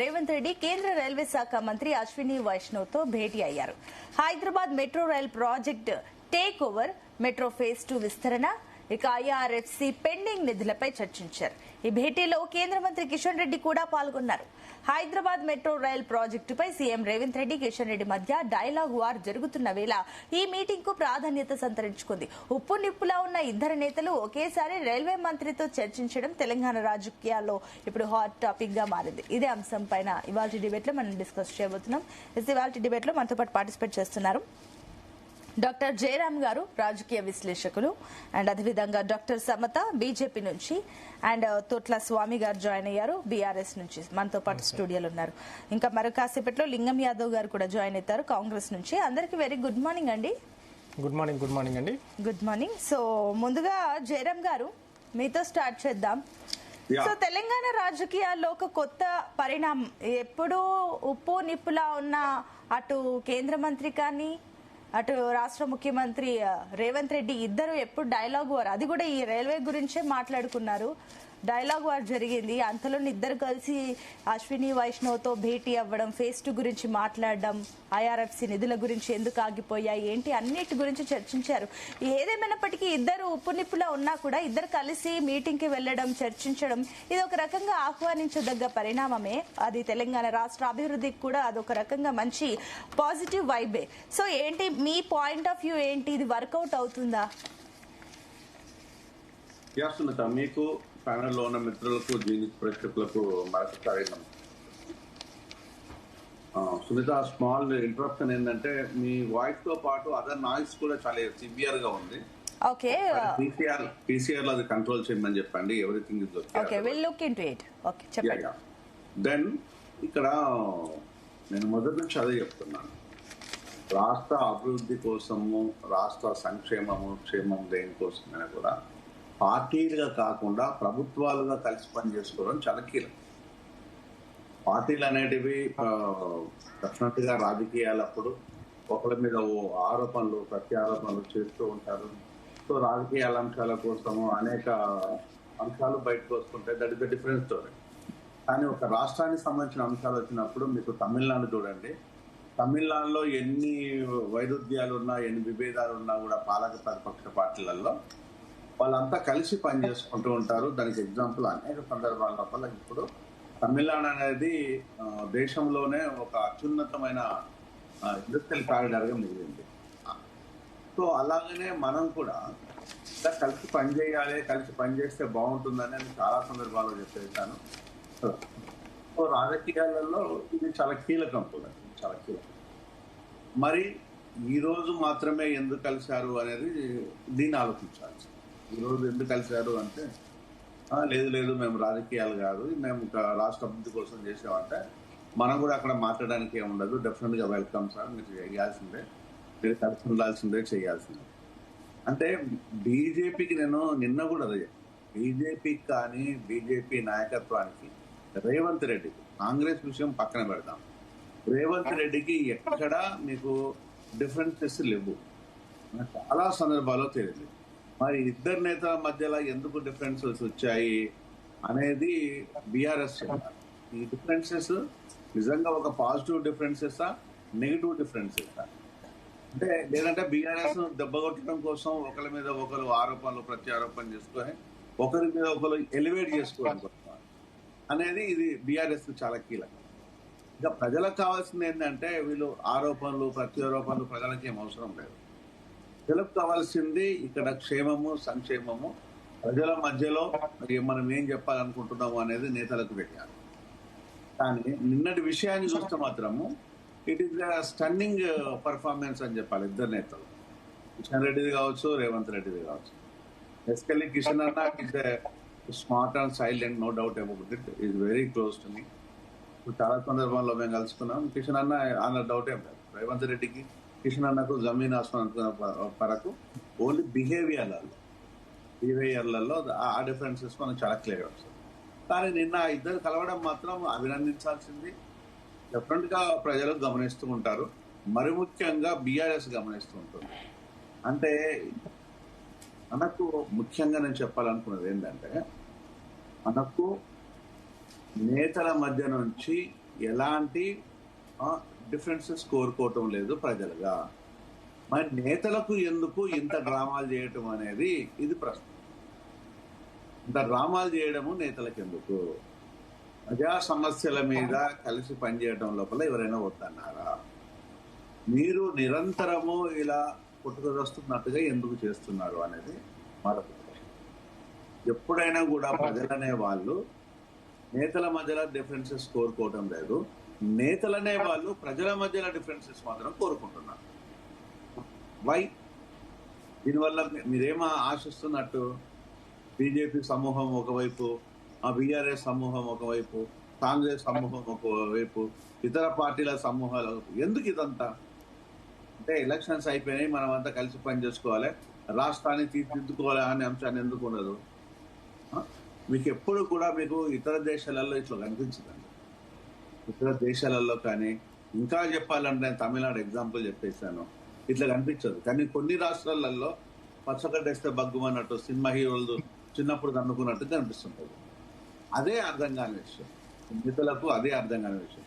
రేవంత్ రెడ్డి కేంద్ర రైల్వే శాఖ మంత్రి అశ్విని వైష్ణవ్ తో భేటీ అయ్యారు. Hyderabad metro rail project take over, metro phase 2 విస్తరణ, ఇక ఐఆర్ఎఫ్సి పెండింగ్ నిధులపై చర్చించారు. ఈ భేటీలో కేంద్ర మంత్రి కిషన్ రెడ్డి కూడా పాల్గొన్నారు. హైదరాబాద్ మెట్రో రైల్ ప్రాజెక్టుపై సీఎం రేవంత్ రెడ్డి, కిషన్ రెడ్డి మధ్య డైలాగ్ వార్ జరుగుతున్న వేళ ఈ మీటింగ్ కు ప్రాధాన్యత సంతరించుకుంది. ఉప్పు నిప్పులా ఉన్న ఇద్దరు నేతలు ఒకేసారి రైల్వే మంత్రితో చర్చించడం తెలంగాణ రాజకీయాల్లో ఇప్పుడు హాట్ టాపిక్ గా మారింది. ఇదే అంశం పైన ఇవాళ డిబేట్ లో మనం డిస్కస్ చేయబోతున్నాం. ఇవాళ డిబేట్ లో మనతో పాటు పార్టిసిపేట్ చేస్తున్నారు డాక్టర్ జయరామ్ గారు, రాజకీయ విశ్లేషకులు, అండ్ అదేవిధంగా డాక్టర్ సమత బీజేపీ నుంచి, అండ్ తోట్ల స్వామి గారు జాయిన్ అయ్యారు బీఆర్ఎస్ నుంచి, మనతో పాటు స్టూడియోలో ఉన్నారు. ఇంకా మరో కాసేపట్లో లింగం యాదవ్ గారు కూడా జాయిన్ అవుతారు కాంగ్రెస్ నుంచి. అందరికి వెరీ గుడ్ మార్నింగ్ అండి. Good morning. గుడ్ మార్నింగ్ అండి. Good morning. సో ముందుగా జయరామ్ గారు మీతో స్టార్ట్ చేద్దాం. సో తెలంగాణ రాజకీయాల్లో ఒక కొత్త పరిణామం. ఎప్పుడూ ఉప్పు నిప్పులా ఉన్న అటు కేంద్ర మంత్రి కానీ అటు రాష్ట్ర ముఖ్యమంత్రి రేవంత్ రెడ్డి ఇద్దరు ఎప్పుడు డైలాగ్ వార్, అది కూడా ఈ రైల్వే గురించే మాట్లాడుకున్నారు. డైలాగ్ వార్ జరిగింది. అంతలో ఇద్దరు కలిసి అశ్విని వైష్ణవ్ తో భేటీ అవ్వడం, ఫేజ్ 2 గురించి మాట్లాడడం, ఐఆర్ఎఫ్సి నిధుల గురించి ఎందుకు ఆగిపోయాయి ఏంటి అన్నిటి గురించి చర్చించారు. ఏదేమైనప్పటికీ ఇద్దరు ఉప్పు నిప్పులా ఉన్నా కూడా ఇద్దరు కలిసి మీటింగ్ కి వెళ్లడం, చర్చించడం ఇది ఒక రకంగా ఆహ్వానించదగ్గ పరిణామమే. అది తెలంగాణ రాష్ట్ర అభివృద్ధికి కూడా అదొక రకంగా మంచి పాజిటివ్ వైబే. సో ఏంటి మీ పాయింట్ ఆఫ్ వ్యూ ఏంటి? ఇది వర్కౌట్ అవుతుందా? మీకు ప్యానెల్లో ఉన్న మిత్రులకు, జీనిస్ ప్రేక్షకులకు మరొకసారి సునీత, స్మాల్ ఇంటరప్షన్ ఏంటంటే మీ వాయిస్ తో పాటు అదర్ నాయిస్ కూడా చాలా సివియర్ గా ఉంది. ఓకే, పీసీఆర్ లో అది కంట్రోల్ చేయమని చెప్పండి. Everything is okay. Will look into it. Okay, చెప్పండి. దెన్ ఇక్కడ నేను మొదటి నుంచి అదే చెప్తున్నాను. రాష్ట్ర అభివృద్ధి కోసము, రాష్ట్ర సంక్షేమము, క్షేమం దేనికోసమైనా కూడా పార్టీలుగా కాకుండా ప్రభుత్వాలుగా కలిసి పనిచేసుకోవడం చాలా కీలకం. పార్టీలు అనేటివి డెఫినెట్ గా రాజకీయాలప్పుడు ఒకరి మీద ఆరోపణలు, ప్రత్యారోపణలు చేస్తూ ఉంటారు. సో రాజకీయాల అంశాల కోసము అనేక అంశాలు బయటకు వస్తుంటాయి. That is the difference story. కానీ ఒక రాష్ట్రానికి సంబంధించిన అంశాలు వచ్చినప్పుడు మీకు తమిళనాడు చూడండి. తమిళనాడులో ఎన్ని వైరుధ్యాలు ఉన్నా, ఎన్ని విభేదాలు ఉన్నా కూడా పాలక ప్రతిపక్ష పార్టీలలో వాళ్ళంతా కలిసి పనిచేసుకుంటూ ఉంటారు. దానికి ఎగ్జాంపుల్ అనేక సందర్భాల లోపల ఇప్పుడు తమిళనాడు అనేది దేశంలోనే ఒక అత్యున్నతమైన ఇండస్ట్రియల్ కారిడార్ గా మిగిలింది. సో అలాగనే మనం కూడా కలిసి పనిచేయాలి, కలిసి పనిచేస్తే బాగుంటుందని నేను చాలా సందర్భాల్లో చెప్పేసాను. సో రాజకీయాలలో ఇది చాలా కీలకం కూడా, చాలా కీలకం. మరి ఈ రోజు మాత్రమే ఎందుకు కలిశారు అనేది దీన్ని ఆలోచించాల్సి. ఈరోజు ఎందుకు కలిశారు అంటే లేదు మేము రాజకీయాలు కాదు, మేము రాష్ట్ర అభివృద్ధి కోసం చేసామంటే మనం కూడా అక్కడ మాట్లాడడానికి ఏమి ఉండదు. డెఫినెట్ గా వెల్కమ్ సార్, మీరు చేయాల్సిందే, మీరు కలిసి ఉండాల్సిందే, చేయాల్సిందే. అంటే బీజేపీకి నేను నిన్న కూడా అదే, బీజేపీకి కానీ బీజేపీ నాయకత్వానికి రేవంత్ రెడ్డికి, కాంగ్రెస్ విషయం పక్కన పెడతాం, రేవంత్ రెడ్డికి ఎక్కడా మీకు డిఫరెన్సెస్ లేవు. చాలా సందర్భాల్లో తెలియదు. మరి ఇద్దరు నేతల మధ్యలో ఎందుకు డిఫరెన్సెస్ వచ్చాయి అనేది బీఆర్ఎస్ చెప్పారు. ఈ డిఫరెన్సెస్ నిజంగా ఒక పాజిటివ్ డిఫరెన్సెసా, నెగిటివ్ డిఫరెన్సెసా? అంటే లేదంటే బీఆర్ఎస్ దెబ్బ కొట్టడం కోసం ఒకరి మీద ఒకరు ఆరోపణలు, ప్రత్యారోపణలు చేసుకొని ఒకరి మీద ఒకరు ఎలివేట్ చేసుకోవడం కోసం అనేది ఇది బీఆర్ఎస్ చాలా కీలకం. ఇక ప్రజలకు కావాల్సింది ఏంటంటే వీళ్ళు ఆరోపణలు, ప్రత్యారోపణలు ప్రజలకి ఏం అవసరం లేదు. ప్రజలకు కావాల్సింది ఇక్కడ క్షేమము, సంక్షేమము, ప్రజల మధ్యలో మనం ఏం చెప్పాలనుకుంటున్నాము అనేది నేతలకు తెలియాలి. కానీ నిన్నటి విషయాన్ని చూస్తే మాత్రము ఇట్ ఈస్ స్టన్నింగ్ పర్ఫార్మెన్స్ అని చెప్పాలి ఇద్దరు నేతలు, కిషన్ రెడ్డిది కావచ్చు, రేవంత్ రెడ్డిది కావచ్చు. బేసికల్లీ కిషన్ అన్న is smart and silent, no doubt about it, is very close to me. చాలా సందర్భాల్లో మేము కలుసుకున్నాం. కిషన్ అన్న డౌట్ ఏం లేదు. రేవంత్ రెడ్డికి కిషన్ అన్నకు జమీన్ ఆస్మాన్ వరకు ఓన్లీ బిహేవియర్లలో ఆ డిఫరెన్సెస్ మనకు చాలా క్లియర్ వస్తుంది. కానీ నిన్న ఇద్దరు కలవడం మాత్రం అభినందించాల్సింది. డెఫినెట్ గా ప్రజలు గమనిస్తూ ఉంటారు, మరి ముఖ్యంగా బీఆర్ఎస్ గమనిస్తూ ఉంటుంది. అంటే మనకు ముఖ్యంగా నేను చెప్పాలనుకున్నది ఏంటంటే, మనకు నేతల మధ్య నుంచి ఎలాంటి డిఫరెన్సెస్ కోరుకోవటం లేదు ప్రజలుగా. మరి నేతలకు ఎందుకు ఇంత డ్రామాలు చేయటం అనేది ఇది ప్రశ్న. ఇంత డ్రామాలు చేయడము నేతలకు ఎందుకు? ప్రజా సమస్యల మీద కలిసి పనిచేయడం లోపల ఎవరైనా వద్దన్నారా? మీరు నిరంతరము ఇలా పుట్టుకొస్తున్నట్టుగా ఎందుకు చేస్తున్నారు అనేది మరొక ప్రశ్న. ఎప్పుడైనా కూడా ప్రజలనే వాళ్ళు నేతల మధ్యలో డిఫరెన్సెస్ కోరుకోవడం లేదు, నేతలనే వాళ్ళు ప్రజల మధ్యలో డిఫరెన్సెస్ మాత్రం కోరుకుంటున్నారు. వై? దీనివల్ల మీరేమో ఆశిస్తున్నట్టు బీజేపీ సమూహం ఒకవైపు, ఆ బీఆర్ఎస్ సమూహం ఒకవైపు, కాంగ్రెస్ సమూహం ఒకవైపు, ఇతర పార్టీల సమూహాలు ఎందుకు ఇదంతా? అంటే ఎలక్షన్స్ అయిపోయినాయి, మనం అంతా కలిసి పని చేసుకోవాలి, రాష్ట్రాన్ని తీర్చిదిద్దుకోవాలి అనే అంశాన్ని ఎందుకు ఉండదు? మీకు ఎప్పుడు కూడా మీకు ఇతర దేశాలలో ఇట్లా కనిపించదండి. ఇతర దేశాలలో కానీ, ఇంకా చెప్పాలంటే నేను తమిళనాడు ఎగ్జాంపుల్ చెప్పేశాను, ఇట్లా కనిపించదు. కానీ కొన్ని రాష్ట్రాలలో పచ్చగడ్డేస్తే బగ్గుమన్నట్టు సినిమా హీరోలు చిన్నప్పుడు కనుక్కున్నట్టు కనిపిస్తుంటుంది. అదే అర్థం కాని విషయం, నిధులకు అదే అర్థం కాని విషయం.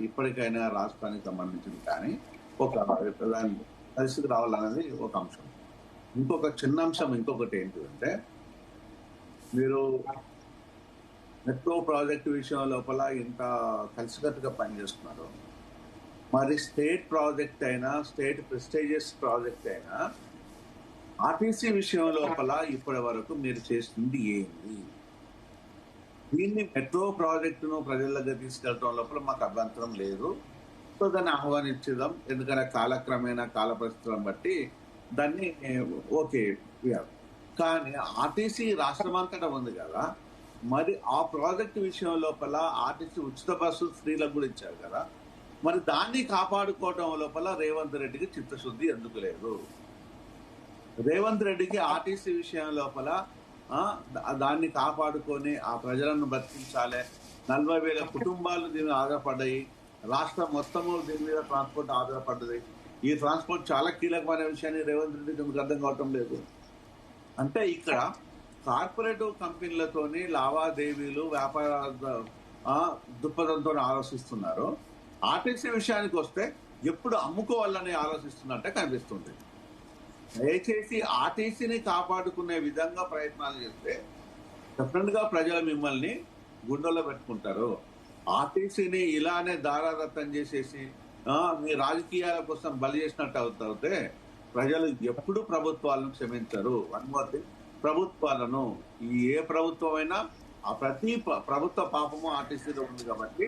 ఇప్పటికైనా రాష్ట్రానికి సంబంధించింది కానీ ఒక పరిస్థితి రావాలన్నది ఒక అంశం. ఇంకొక చిన్న అంశం ఇంకొకటి ఏంటంటే, మీరు మెట్రో ప్రాజెక్టు విషయం లోపల ఇంత కలిసికట్టుగా పనిచేస్తున్నారు, మరి స్టేట్ ప్రాజెక్ట్ అయినా, స్టేట్ ప్రెస్టీజియస్ ప్రాజెక్ట్ అయినా ఆర్టీసీ విషయం లోపల ఇప్పటి వరకు మీరు చేస్తుంది ఏంటి? దీన్ని మెట్రో ప్రాజెక్టును ప్రజల దగ్గర తీసుకెళ్ళడం లోపల మాకు అభ్యంతరం లేదు, సో దాన్ని ఆహ్వానించుదాం. ఎందుకంటే కాలక్రమేణా కాల పరిస్థితులను బట్టి దాన్ని ఓకే. కానీ ఆర్టీసీ రాష్ట్రమంతటా ఉంది కదా, మరి ఆ ప్రాజెక్టు విషయం లోపల ఆర్టీసీ ఉచిత బస్సు స్త్రీలకు కూడా ఇచ్చారు కదా, మరి దాన్ని కాపాడుకోవడం లోపల రేవంత్ రెడ్డికి చిత్తశుద్ధి ఎందుకు లేదు? రేవంత్ రెడ్డికి ఆర్టీసీ విషయం లోపల దాన్ని కాపాడుకొని ఆ ప్రజలను బతికించాలి, 40,000 కుటుంబాలు దీని మీద ఆధారపడ్డాయి, రాష్ట్రం మొత్తము దీని మీద ట్రాన్స్పోర్ట్ ఆధారపడ్డది. ఈ ట్రాన్స్పోర్ట్ చాలా కీలకమైన విషయాన్ని రేవంత్ రెడ్డికి ఎందుకు అర్థం కావటం లేదు? అంటే ఇక్కడ కార్పొరేటివ్ కంపెనీలతోని లావాదేవీలు, వ్యాపార దృక్పథంతో ఆలోచిస్తున్నారు. ఆర్టీసీ విషయానికి వస్తే ఎప్పుడు అమ్ముకోవాలని ఆలోచిస్తున్నట్టే కనిపిస్తుంది. దయచేసి ఆర్టీసీని కాపాడుకునే విధంగా ప్రయత్నాలు చేస్తే డెఫినెట్ గా ప్రజలు మిమ్మల్ని గుండెల్లో పెట్టుకుంటారు. ఆర్టీసీని ఇలానే దారాదత్తం చేసేసి మీ రాజకీయాల కోసం బలి చేసినట్టు అవుతే ప్రజలు ఎప్పుడు ప్రభుత్వాలను క్షమించరు. అనుమతి ప్రభుత్వాలను, ఏ ప్రభుత్వం అయినా ఆ ప్రతి ప్రభుత్వ పాపము ఆర్టీసీలో ఉంది కాబట్టి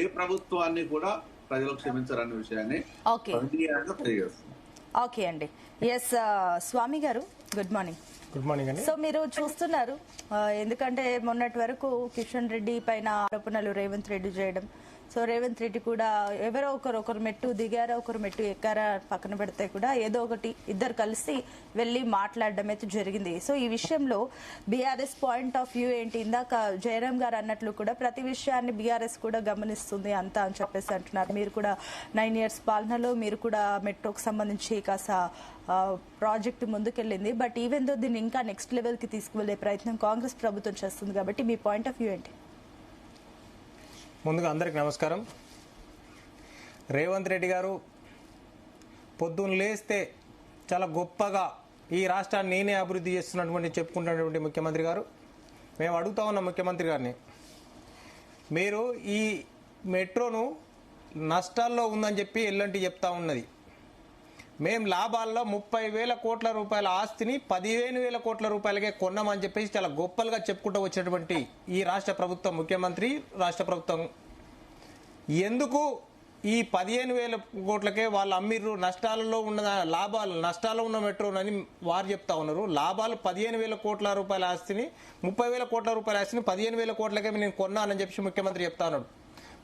ఏ ప్రభుత్వాన్ని కూడా ప్రజలు క్షమించరన్న విషయాన్ని తెలియజేస్తుంది. ఓకే అండి. ఎస్ స్వామి గారు, గుడ్ మార్నింగ్. గుడ్ మార్నింగ్ అండి. సో మీరు చూస్తున్నారు, ఎందుకంటే మొన్నటి వరకు కిషన్ రెడ్డి పైన ఆరోపణలు రేవంత్ రెడ్డి చేయడం, సో రేవంత్ రెడ్డి కూడా ఎవరో ఒకరు మెట్టు దిగారా, ఒకరు మెట్టు ఎక్కారా పక్కన పెడితే కూడా ఏదో ఒకటి ఇద్దరు కలిసి వెళ్ళి మాట్లాడడం అయితే జరిగింది. సో ఈ విషయంలో బీఆర్ఎస్ పాయింట్ ఆఫ్ వ్యూ ఏంటి? ఇందాక జయరాం గారు అన్నట్లు కూడా ప్రతి విషయాన్ని బీఆర్ఎస్ కూడా గమనిస్తుంది అంతా అని చెప్పేసి అంటున్నారు. మీరు కూడా 9 years పాలనలో మీరు కూడా మెట్రోకి సంబంధించి కాస్త ప్రాజెక్టు ముందుకెళ్ళింది, బట్ ఈవెన్ దో దీన్ని ఇంకా నెక్స్ట్ లెవెల్కి తీసుకువెళ్లే ప్రయత్నం కాంగ్రెస్ ప్రభుత్వం చేస్తుంది కాబట్టి మీ పాయింట్ ఆఫ్ వ్యూ ఏంటి? ముందుగా అందరికి నమస్కారం. రేవంత్ రెడ్డి గారు పొద్దున్న లేస్తే చాలా గొప్పగా ఈ రాష్ట్రాన్ని నేనే అభివృద్ధి చేస్తున్నటువంటి చెప్పుకుంటున్నటువంటి ముఖ్యమంత్రి గారు, మేము అడుగుతా ఉన్నాం ముఖ్యమంత్రి గారిని, మీరు ఈ మెట్రోను నష్టాల్లో ఉందని చెప్పి ఎల్లంటి చెప్తా ఉన్నది. మేము లాభాల్లో 30,000 కోట్ల రూపాయల ఆస్తిని 15,000 కోట్ల రూపాయలకే కొన్నామని చెప్పేసి చాలా గొప్పలుగా చెప్పుకుంటూ వచ్చినటువంటి ఈ రాష్ట్ర ప్రభుత్వం, ముఖ్యమంత్రి రాష్ట్ర ప్రభుత్వం ఎందుకు ఈ 15,000 కోట్లకే వాళ్ళు అమ్మిర్రు? నష్టాలలో ఉన్న నష్టాల్లో ఉన్న మెట్రోనని వారు చెప్తా ఉన్నారు. లాభాలు 15,000 కోట్ల రూపాయల ఆస్తిని, 30,000 కోట్ల రూపాయల ఆస్తిని 15,000 కోట్లకే నేను కొన్నానని చెప్పి ముఖ్యమంత్రి చెప్తా ఉన్నాడు.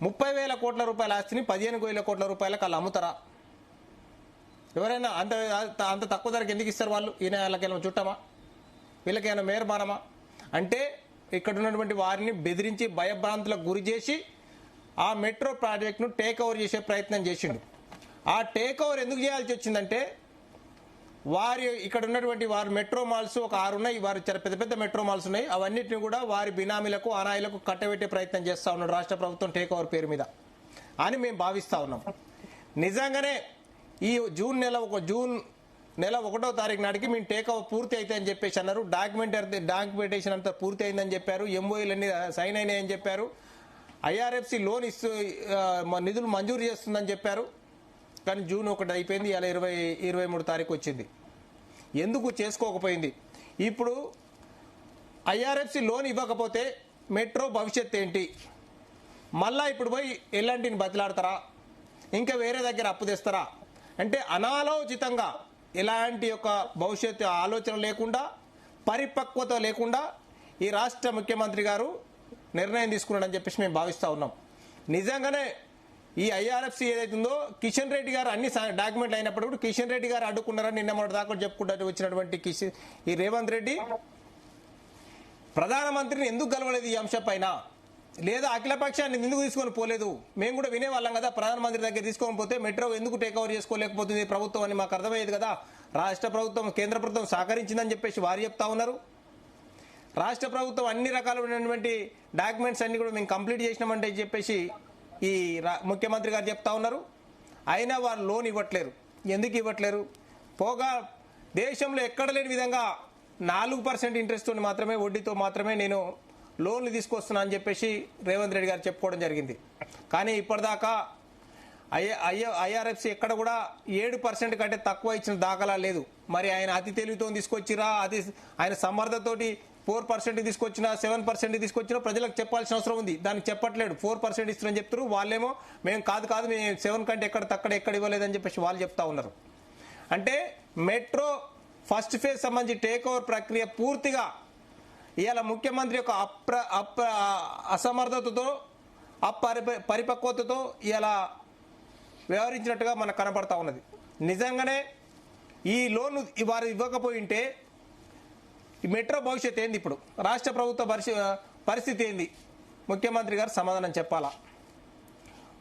30,000 కోట్ల రూపాయల ఆస్తిని 15,000 కోట్ల రూపాయలకు వాళ్ళు అమ్ముతారా? ఎవరైనా అంత తక్కువ ధరకి ఎందుకు ఇస్తారు వాళ్ళు? ఈయన వాళ్ళకేమో చుట్టమా, వీళ్ళకేమైనా మేరమానమా? అంటే ఇక్కడ ఉన్నటువంటి వారిని బెదిరించి భయభ్రాంతులకు గురి చేసి ఆ మెట్రో ప్రాజెక్టును టేక్ ఓవర్ చేసే ప్రయత్నం చేసిండు. ఆ టేక్ ఓవర్ ఎందుకు చేయాల్సి వచ్చిందంటే వారి ఇక్కడ ఉన్నటువంటి వారి మెట్రో మాల్స్ ఒక 6 ఉన్నాయి, వారి చాలా పెద్ద పెద్ద మెట్రో మాల్స్ ఉన్నాయి, అవన్నిటిని కూడా వారి బినామీలకు అనాయిలకు కట్టబెట్టే ప్రయత్నం చేస్తూ ఉన్నాడు రాష్ట్ర ప్రభుత్వం టేక్ ఓవర్ పేరు మీద అని మేము భావిస్తూ ఉన్నాం. నిజంగానే ఈ జూన్ నెల 1వ తారీఖు నాటికి మేము టేక్ ఓవర్ పూర్తి అయితే అని చెప్పేసి అన్నారు. డాక్యుమెంటేషన్ అంతా పూర్తి అయిందని చెప్పారు, ఎంఓఏలన్నీ సైన్ అయినాయని చెప్పారు, ఐఆర్ఎఫ్సి లోన్ నిధులు మంజూరు చేస్తుందని చెప్పారు. కానీ జూన్ 1 అయిపోయింది, ఇలా 23 తారీఖు వచ్చింది. ఎందుకు చేసుకోకపోయింది? ఇప్పుడు ఐఆర్ఎఫ్సి లోన్ ఇవ్వకపోతే మెట్రో భవిష్యత్ ఏంటి? మళ్ళా ఇప్పుడు పోయి ఎలాంటిని బతిలాడతారా, ఇంకా వేరే దగ్గర అప్పు తెస్తారా అంటే అనాలోచితంగా ఎలాంటి యొక్క భవిష్యత్తు ఆలోచన లేకుండా, పరిపక్వత లేకుండా ఈ రాష్ట్ర ముఖ్యమంత్రి గారు నిర్ణయం తీసుకున్నాడని చెప్పేసి మేము భావిస్తూ ఉన్నాం. నిజంగానే ఈ ఐఆర్ఎఫ్సి ఏదైతుందో కిషన్ రెడ్డి గారు అన్ని డాక్యుమెంట్లు అయినప్పుడు కూడా కిషన్ రెడ్డి గారు అడ్డుకున్నారని నిన్న మొదటి దాకా చెప్పుకుంటూ వచ్చినటువంటి ఈ రేవంత్ రెడ్డి ప్రధానమంత్రిని ఎందుకు గెలవలేదు ఈ అంశం పైన, లేదా అఖిలపక్షాన్ని ఎందుకు తీసుకొని పోలేదు? మేము కూడా వినేవాళ్ళం కదా, ప్రధానమంత్రి దగ్గర తీసుకొని పోతే మెట్రో ఎందుకు టేక్ ఓవర్ చేసుకోలేకపోతుంది ప్రభుత్వం అని మాకు అర్థమయ్యేది కదా. రాష్ట్ర ప్రభుత్వం కేంద్ర ప్రభుత్వం సహకరించిందని చెప్పేసి వారు చెప్తా ఉన్నారు. రాష్ట్ర ప్రభుత్వం అన్ని రకాలైనటువంటి డాక్యుమెంట్స్ అన్ని కూడా మేము కంప్లీట్ చేసినామంటే చెప్పేసి ఈ ముఖ్యమంత్రి గారు చెప్తా ఉన్నారు. అయినా వారు లోన్ ఇవ్వట్లేరు. ఎందుకు ఇవ్వట్లేరు? పోగా దేశంలో ఎక్కడ లేని విధంగా 4% ఇంట్రెస్ట్ మాత్రమే, వడ్డీతో మాత్రమే నేను లోన్లు తీసుకొస్తున్నా అని చెప్పేసి రేవంత్ రెడ్డి గారు చెప్పుకోవడం జరిగింది. కానీ ఇప్పటిదాకా ఐఆర్ఎఫ్సి ఎక్కడ కూడా 7% కంటే తక్కువ ఇచ్చిన దాఖలా లేదు. మరి ఆయన అతి తెలివితో తీసుకొచ్చిరా, ఆయన సమర్థతోటి 4% తీసుకొచ్చినా 7% తీసుకొచ్చినా ప్రజలకు చెప్పాల్సిన అవసరం ఉంది. దానికి చెప్పట్లేడు. 4% ఇస్తున్నారని చెప్తారు, వాళ్ళేమో మేము కాదు మేము 7 కంటే ఎక్కడ ఇవ్వలేదని చెప్పేసి వాళ్ళు చెప్తా ఉన్నారు. అంటే మెట్రో ఫస్ట్ ఫేజ్ సంబంధించి టేక్ ఓవర్ ప్రక్రియ పూర్తిగా ఇవాళ ముఖ్యమంత్రి యొక్క అసమర్థతతో పరిపక్వతతో ఇవాళ వ్యవహరించినట్టుగా మనకు కనపడతా ఉన్నది. నిజంగానే ఈ లోన్ వారు ఇవ్వకపోయి ఉంటే ఈ మెట్రో భవిష్యత్ ఏంది? ఇప్పుడు రాష్ట్ర ప్రభుత్వ పరిస్థితి ఏంది? ముఖ్యమంత్రి గారు సమాధానం చెప్పాలా.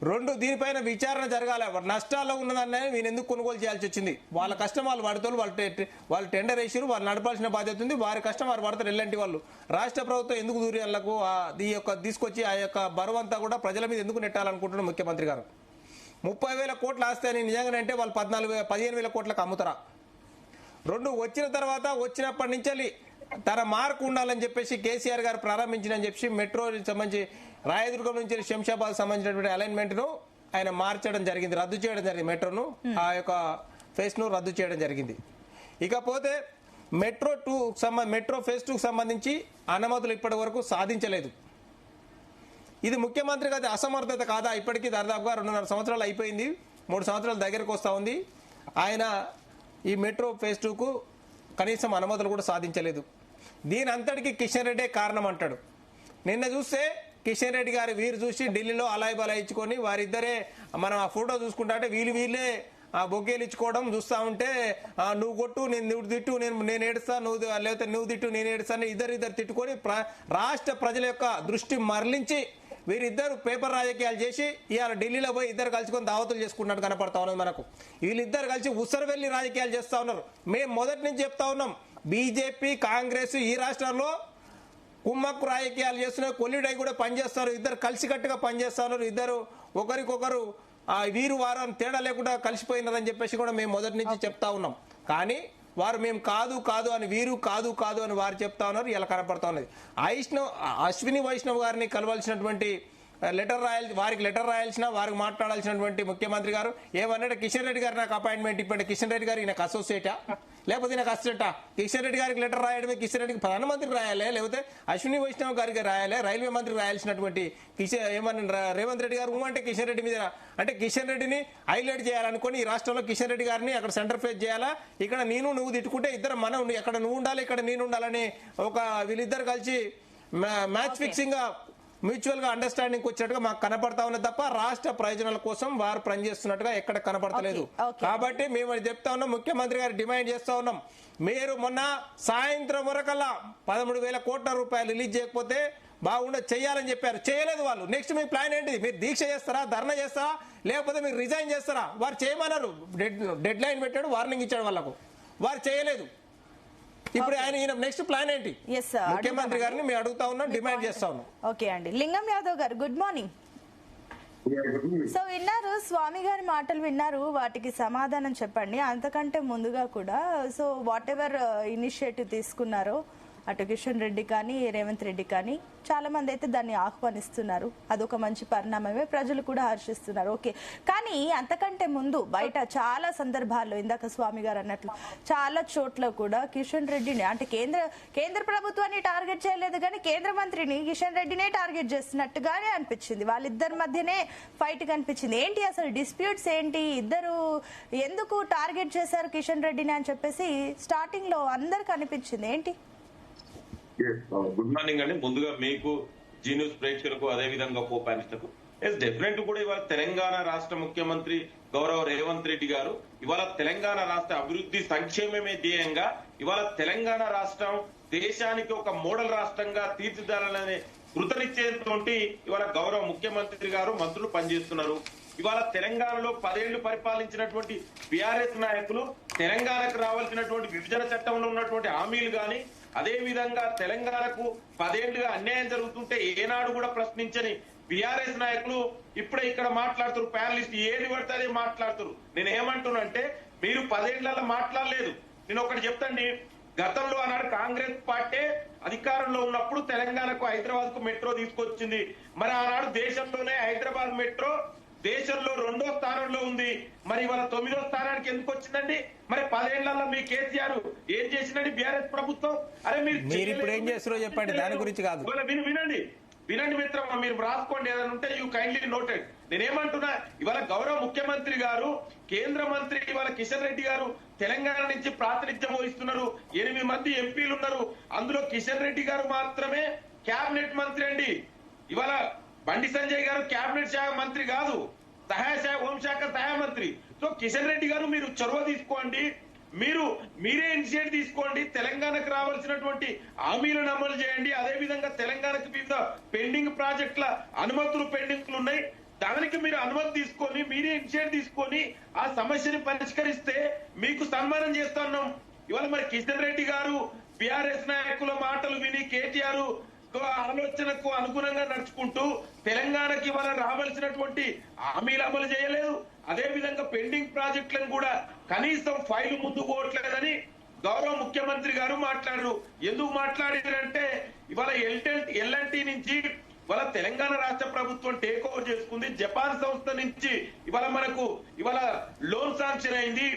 2 దీనిపైన విచారణ జరగాలి. నష్టాల్లో ఉన్నదాన్ని వీళ్ళు ఎందుకు కొనుగోలు చేయాల్సి వచ్చింది? వాళ్ళ కష్టం వాళ్ళు పడతారు, వాళ్ళు టెండర్ వేసారు, వాళ్ళు నడపాల్సిన బాధ్యత ఉంది, వారి కష్టం వారు పడతారు. ఎలాంటి వాళ్ళు రాష్ట్ర ప్రభుత్వం ఎందుకు దూరాలకు ఈ యొక్క తీసుకొచ్చి ఆ యొక్క బరువు అంతా కూడా ప్రజల మీద ఎందుకు నెట్టాలనుకుంటున్నారు ముఖ్యమంత్రి గారు? 30,000 కోట్లు ఆస్తే అని నిజంగానే అంటే వాళ్ళు 15,000 కోట్లకు అమ్ముతారా? 2 వచ్చిన తర్వాత వచ్చినప్పటి నుంచి తన మార్కు ఉండాలని చెప్పేసి కేసీఆర్ గారు ప్రారంభించినని చెప్పి మెట్రో సంబంధించి రాయదుర్గం నుంచి శంషాబాద్ సంబంధించినటువంటి అలైన్మెంట్ ను ఆయన మార్చడం జరిగింది, రద్దు చేయడం జరిగింది. మెట్రోను ఆ యొక్క ఫేజ్ ను రద్దు చేయడం జరిగింది. ఇకపోతే మెట్రో ఫేజ్ 2 సంబంధించి అనుమతులు ఇప్పటి వరకు సాధించలేదు. ఇది ముఖ్యమంత్రి గారి అసమర్థత కాదా? ఇప్పటికీ దాదాపుగా 2.5 సంవత్సరాలు అయిపోయింది, 3 సంవత్సరాల దగ్గరకు వస్తూ ఉంది. ఆయన ఈ మెట్రో ఫేజ్ 2కు కనీసం అనుమతులు కూడా సాధించలేదు. దీని అంతటికీ కిషన్ రెడ్డే కారణం అంటాడు. నిన్న చూస్తే కిషన్ రెడ్డి గారు వీరు చూసి ఢిల్లీలో అలాయి బలా ఇచ్చుకొని వారిద్దరే మనం ఆ ఫోటో చూసుకుంటా అంటే వీళ్ళే ఆ బొగ్గేలు ఇచ్చుకోవడం చూస్తూ ఉంటే నువ్వు కొట్టు నువ్వు తిట్టు నేను ఏడుస్తా, లేకపోతే నువ్వు తిట్టు నేను ఏడుస్తాను, ఇద్దరు తిట్టుకొని రాష్ట్ర ప్రజల యొక్క దృష్టి మరలించి వీరిద్దరు పేపర్ రాజకీయాలు చేసి ఇవాళ ఢిల్లీలో పోయి ఇద్దరు కలుసుకొని దావతులు చేసుకున్నట్టు కనపడతా ఉన్నది మనకు. వీళ్ళిద్దరు కలిసి ఉసరవెల్లి రాజకీయాలు చేస్తూ ఉన్నారు. మేము మొదటి నుంచి చెప్తా ఉన్నాం, బీజేపీ కాంగ్రెస్ ఈ రాష్ట్రాల్లో కుమ్మక్కు రాజకీయాలు చేస్తున్నారు, కొల్లిడై కూడా పనిచేస్తారు, ఇద్దరు కలిసికట్టుగా పనిచేస్తా ఉన్నారు, ఇద్దరు ఒకరికొకరు వీరు వారం తేడా లేకుండా కలిసిపోయినారని చెప్పేసి కూడా మేము మొదటి నుంచి చెప్తా ఉన్నాం. కానీ వారు మేము కాదు అని వీరు కాదు అని వారు చెప్తా ఉన్నారు. ఇలా కనపడతా ఉన్నది. అశ్విని వైష్ణవ్ గారిని కలవాల్సినటువంటి వారికి లెటర్ రాయాల్సిన వారికి మాట్లాడాల్సినటువంటి ముఖ్యమంత్రి గారు ఏమన్నాడు? కిషన్ రెడ్డి గారు నాకు అపాయింట్మెంట్ ఇప్పండి. కిషన్ రెడ్డి గారు ఈయనకు అసోసియేటా లేకపోతే నాకు అసిస్టెంటా? కిషన్ రెడ్డి గారికి లెటర్ రాయడమే కిషన్ రెడ్డికి ప్రధానమంత్రికి రాయాలి, లేకపోతే అశ్విని వైష్ణవ్ గారికి రాయాలి, రైల్వే మంత్రికి రాయాల్సినటువంటి రేవంత్ రెడ్డి గారు అంటే కిషన్ రెడ్డి మీద అంటే కిషన్ రెడ్డిని హైలైట్ చేయాలనుకుని ఈ రాష్ట్రంలో కిషన్ రెడ్డి గారిని అక్కడ సెంటర్ ఫేస్ చేయాలా, ఇక్కడ నువ్వు తిట్టుకుంటే ఇద్దరు మనం ఎక్కడ నువ్వు ఉండాలి ఇక్కడ నేను ఉండాలని ఒక వీళ్ళిద్దరు కలిసి మ్యాచ్ ఫిక్సింగ్ గా మ్యూచువల్ గా అండర్స్టాండింగ్ వచ్చినట్టుగా మాకు కనపడతా ఉన్నది తప్ప రాష్ట్ర ప్రయోజనాల కోసం వారు పనిచేస్తున్నట్టుగా ఎక్కడ కనపడతలేదు. కాబట్టి మేము చెప్తా ఉన్నాం, ముఖ్యమంత్రి గారు డిమాండ్ చేస్తా ఉన్నాం, మీరు మొన్న సాయంత్రం వరకల్లా 13,000 కోట్ల రూపాయలు రిలీజ్ చేయకపోతే బాగుండదు, చేయాలని చెప్పారు, చేయలేదు వాళ్ళు. నెక్స్ట్ మీ ప్లాన్ ఏంటి? మీరు దీక్ష చేస్తారా, ధర్నా చేస్తారా, లేకపోతే మీరు రిజైన్ చేస్తారా? వారు చేయమన్నారు, డెడ్ లైన్ పెట్టాడు, వార్నింగ్ ఇచ్చాడు వాళ్ళకు. వారు చేయలేదు. ఇప్పుడు ఈయన నెక్స్ట్ ప్లాన్ ఏంటి? ముఖ్యమంత్రి గారిని మేము అడుగుతా ఉన్నాం, డిమాండ్ చేస్తా ఉన్నాం. ఓకే అండి, లింగం యాదవ్ గారు గుడ్ మార్నింగ్. సో విన్నారు, స్వామి గారి మాటలు విన్నారు, వాటికి సమాధానం చెప్పండి. అంతకంటే ముందుగా కూడా సో వాట్ ఎవర్ ఇనిషియేటివ్ తీసుకున్నారో అటు కిషన్ రెడ్డి కానీ రేవంత్ రెడ్డి కానీ చాలా మంది అయితే దాన్ని ఆహ్వానిస్తున్నారు. అదొక మంచి పరిణామమే, ప్రజలు కూడా హర్షిస్తున్నారు. ఓకే, కానీ అంతకంటే ముందు బయట చాలా సందర్భాల్లో ఇందాక స్వామి గారు అన్నట్లు చాలా చోట్ల కూడా కిషన్ రెడ్డిని అంటే కేంద్ర ప్రభుత్వాన్ని టార్గెట్ చేయలేదు, కానీ కేంద్ర మంత్రిని కిషన్ రెడ్డినే టార్గెట్ చేస్తున్నట్టుగానే అనిపించింది. వాళ్ళిద్దరి మధ్యనే ఫైట్ కనిపించింది. ఏంటి అసలు డిస్ప్యూట్స్ ఏంటి, ఇద్దరు ఎందుకు టార్గెట్ చేశారు కిషన్ రెడ్డిని అని చెప్పేసి స్టార్టింగ్ లో అందరికి అనిపించింది. ఏంటి? గుడ్ మార్నింగ్ అండి. ముందుగా మీకు జీ న్యూస్ ప్రేక్షకులకు అదే విధంగా కో ప్యానలిస్టులకు డెఫినెట్ కూడా ఇవాళ తెలంగాణ రాష్ట్ర ముఖ్యమంత్రి గౌరవ రేవంత్ రెడ్డి గారు ఇవాళ తెలంగాణ రాష్ట్ర అభివృద్ధి సంక్షేమమే ధ్యేయంగా ఇవాళ తెలంగాణ రాష్ట్రం దేశానికి ఒక మోడల్ రాష్ట్రంగా తీర్చిదిద్దాలనే కృతనిశ్చయంతో ఇవాళ గౌరవ ముఖ్యమంత్రి గారు మంత్రులు పనిచేస్తున్నారు. ఇవాళ తెలంగాణలో 10 ఏళ్లు పరిపాలించినటువంటి బీఆర్ఎస్ నాయకులు తెలంగాణకు రావాల్సినటువంటి విభజన చట్టంలో ఉన్నటువంటి హామీలు గాని, అదే విధంగా తెలంగాణకు 10 ఏళ్లుగా అన్యాయం జరుగుతుంటే ఏనాడు కూడా ప్రశ్నించని బీఆర్ఎస్ నాయకులు ఇప్పుడే ఇక్కడ మాట్లాడుతారు. ప్యానలిస్ట్ ఏది పడితే అదే మాట్లాడుతారు. నేను ఏమంటున్నానంటే మీరు 10 ఏళ్లలో మాట్లాడలేదు. నేను ఒకటి చెప్తాండి, గతంలో ఆనాడు కాంగ్రెస్ పార్టీ అధికారంలో ఉన్నప్పుడు తెలంగాణకు హైదరాబాద్ కు మెట్రో తీసుకొచ్చింది. మరి ఆనాడు దేశంలోనే హైదరాబాద్ మెట్రో దేశంలో 2వ స్థానంలో ఉంది. మరి ఇవాళ 9వ స్థానానికి ఎందుకు వచ్చిందండి? మరి 10 ఏళ్లలో మీ కేసీఆర్ ఏం చేసిందండి బీఆర్ఎస్ ప్రభుత్వం? అరే మీరు ఇప్పుడు ఏం చేస్తారో చెప్పండి, దాని గురించి కాదు. వినండి మిత్రమా, మీరు రాసుకోండి, ఏదైనా ఉంటే యూ కైండ్లీ నోటెడ్. నేనేమంటున్నా, ఇవాళ గౌరవ ముఖ్యమంత్రి గారు కేంద్ర మంత్రి ఇవాళ కిషన్ రెడ్డి గారు తెలంగాణ నుంచి ప్రాతినిధ్యం వహిస్తున్నారు. 8 మంది ఎంపీలు ఉన్నారు. అందులో కిషన్ రెడ్డి గారు మాత్రమే కేబినెట్ మంత్రి అండి. ఇవాళ బండి సంజయ్ గారు కేబినెట్ శాఖ మంత్రి కాదు, హోంశాఖ సహాయ మంత్రి. సో కిషన్ రెడ్డి గారు మీరు చొరవ తీసుకోండి, మీరే ఇనిషియేట్ తీసుకోండి, తెలంగాణకు రావాల్సినటువంటి హామీలను అమలు చేయండి. అదే విధంగా తెలంగాణకు వివిధ పెండింగ్ ప్రాజెక్టుల అనుమతులు పెండింగ్లు ఉన్నాయి, దానికి మీరు అనుమతి తీసుకొని మీరే ఇనిషియేట్ తీసుకొని ఆ సమస్యని పరిష్కరిస్తే మీకు సన్మానం చేస్తున్నాం. ఇవాళ మరి కిషన్ రెడ్డి గారు బీఆర్ఎస్ నాయకుల మాటలు విని కేటీఆర్ ఆలోచనకు అనుగుణంగా నడుచుకుంటూ తెలంగాణకి ఇవాళ రావాల్సినటువంటి హామీలు అమలు చేయలేదు. అదే విధంగా పెండింగ్ ప్రాజెక్టులను కూడా కనీసం ఫైలు ముందుకు పోవట్లేదని గౌరవ ముఖ్యమంత్రి గారు మాట్లాడారు. ఎందుకు మాట్లాడారంటే ఇవాళ ఎల్ఎన్టీ నుంచి ఇవాళ తెలంగాణ రాష్ట్ర ప్రభుత్వం టేక్ ఓవర్ చేసుకుంది. జపాన్ సంస్థ నుంచి ఇవాళ లోన్ శాంక్షన్ అయింది.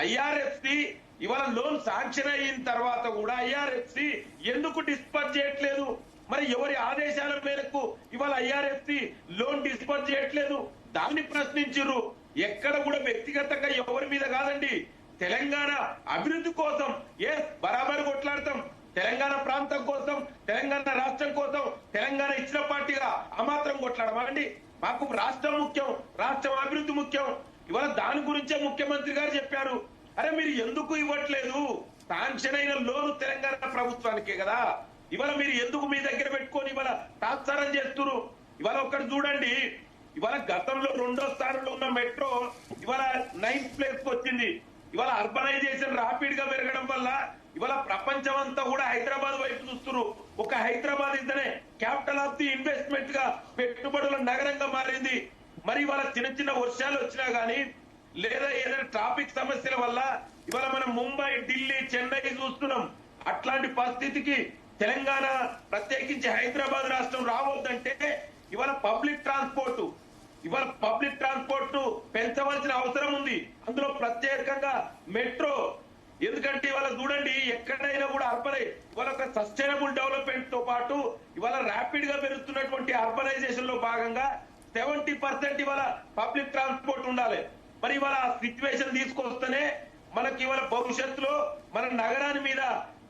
ఐఆర్ఎఫ్సి ఇవాళ లోన్ శాంక్షన్ అయిన తర్వాత కూడా ఐఆర్ఎఫ్సి ఎందుకు డిస్పర్స్ చేయట్లేదు? మరి ఎవరి ఆదేశాల మేరకు ఇవాళ ఐఆర్ఎఫ్సి లోన్ డిస్పర్స్ చేయట్లేదు? దాన్ని ప్రశ్నించారు. ఎక్కడ కూడా వ్యక్తిగతంగా ఎవరి మీద కాదండి, తెలంగాణ అభివృద్ధి కోసం బరాబర్ కొట్లాడతాం. తెలంగాణ ప్రాంతం కోసం, తెలంగాణ రాష్ట్రం కోసం తెలంగాణ ఇచ్చిన పార్టీగా అమాత్రం కొట్లాడమా అండి? మాకు రాష్ట్రం ముఖ్యం, రాష్ట్రం అభివృద్ధి ముఖ్యం. ఇవాళ దాని గురించే ముఖ్యమంత్రి గారు చెప్పారు. అరే మీరు ఎందుకు ఇవ్వట్లేదు? శాంక్షన్ అయిన లోను తెలంగాణ ప్రభుత్వానికే కదా. ఇవాళ మీరు ఎందుకు మీ దగ్గర పెట్టుకొని ఇవాళ తాత్సారం చేస్తున్నారు? ఇవాళ ఒక్కటి చూడండి, ఇవాళ గతంలో 2వ స్థానంలో ఉన్న మెట్రో ఇవాళ 9th ప్లేస్ కు వచ్చింది. ఇవాళ అర్బనైజేషన్ రాపిడ్ గా పెరగడం వల్ల ఇవాళ ప్రపంచం అంతా కూడా హైదరాబాద్ వైపు చూస్తున్నారు. ఒక హైదరాబాద్ ఇతనే క్యాపిటల్ ఆఫ్ ది ఇన్వెస్ట్మెంట్ గా, పెట్టుబడుల నగరంగా మారింది. మరి ఇవాళ చిన్న వర్షాలు వచ్చినా గానీ లేదా ఏదైనా ట్రాఫిక్ సమస్యల వల్ల ఇవాళ మనం ముంబై, ఢిల్లీ, చెన్నై చూస్తున్నాం. అట్లాంటి పరిస్థితికి తెలంగాణ ప్రత్యేకించి హైదరాబాద్ రాష్ట్రం రావద్దంటే ఇవాళ పబ్లిక్ ట్రాన్స్పోర్ట్ పెంచవలసిన అవసరం ఉంది. అందులో ప్రత్యేకంగా మెట్రో. ఎందుకంటే ఇవాళ చూడండి, ఎక్కడైనా కూడా ఇవాళ ఒక సస్టైనబుల్ డెవలప్మెంట్ తో పాటు ఇవాళ ర్యాపిడ్ గా పెరుగుతున్నటువంటి అర్బనైజేషన్ లో భాగంగా 70% ఇవాళ పబ్లిక్ ట్రాన్స్పోర్ట్ ఉండాలి. మరి ఇవాళ సిచ్యువేషన్ తీసుకొస్తేనే మనకి ఇవాళ భవిష్యత్తులో మన నగరాన్ని మీద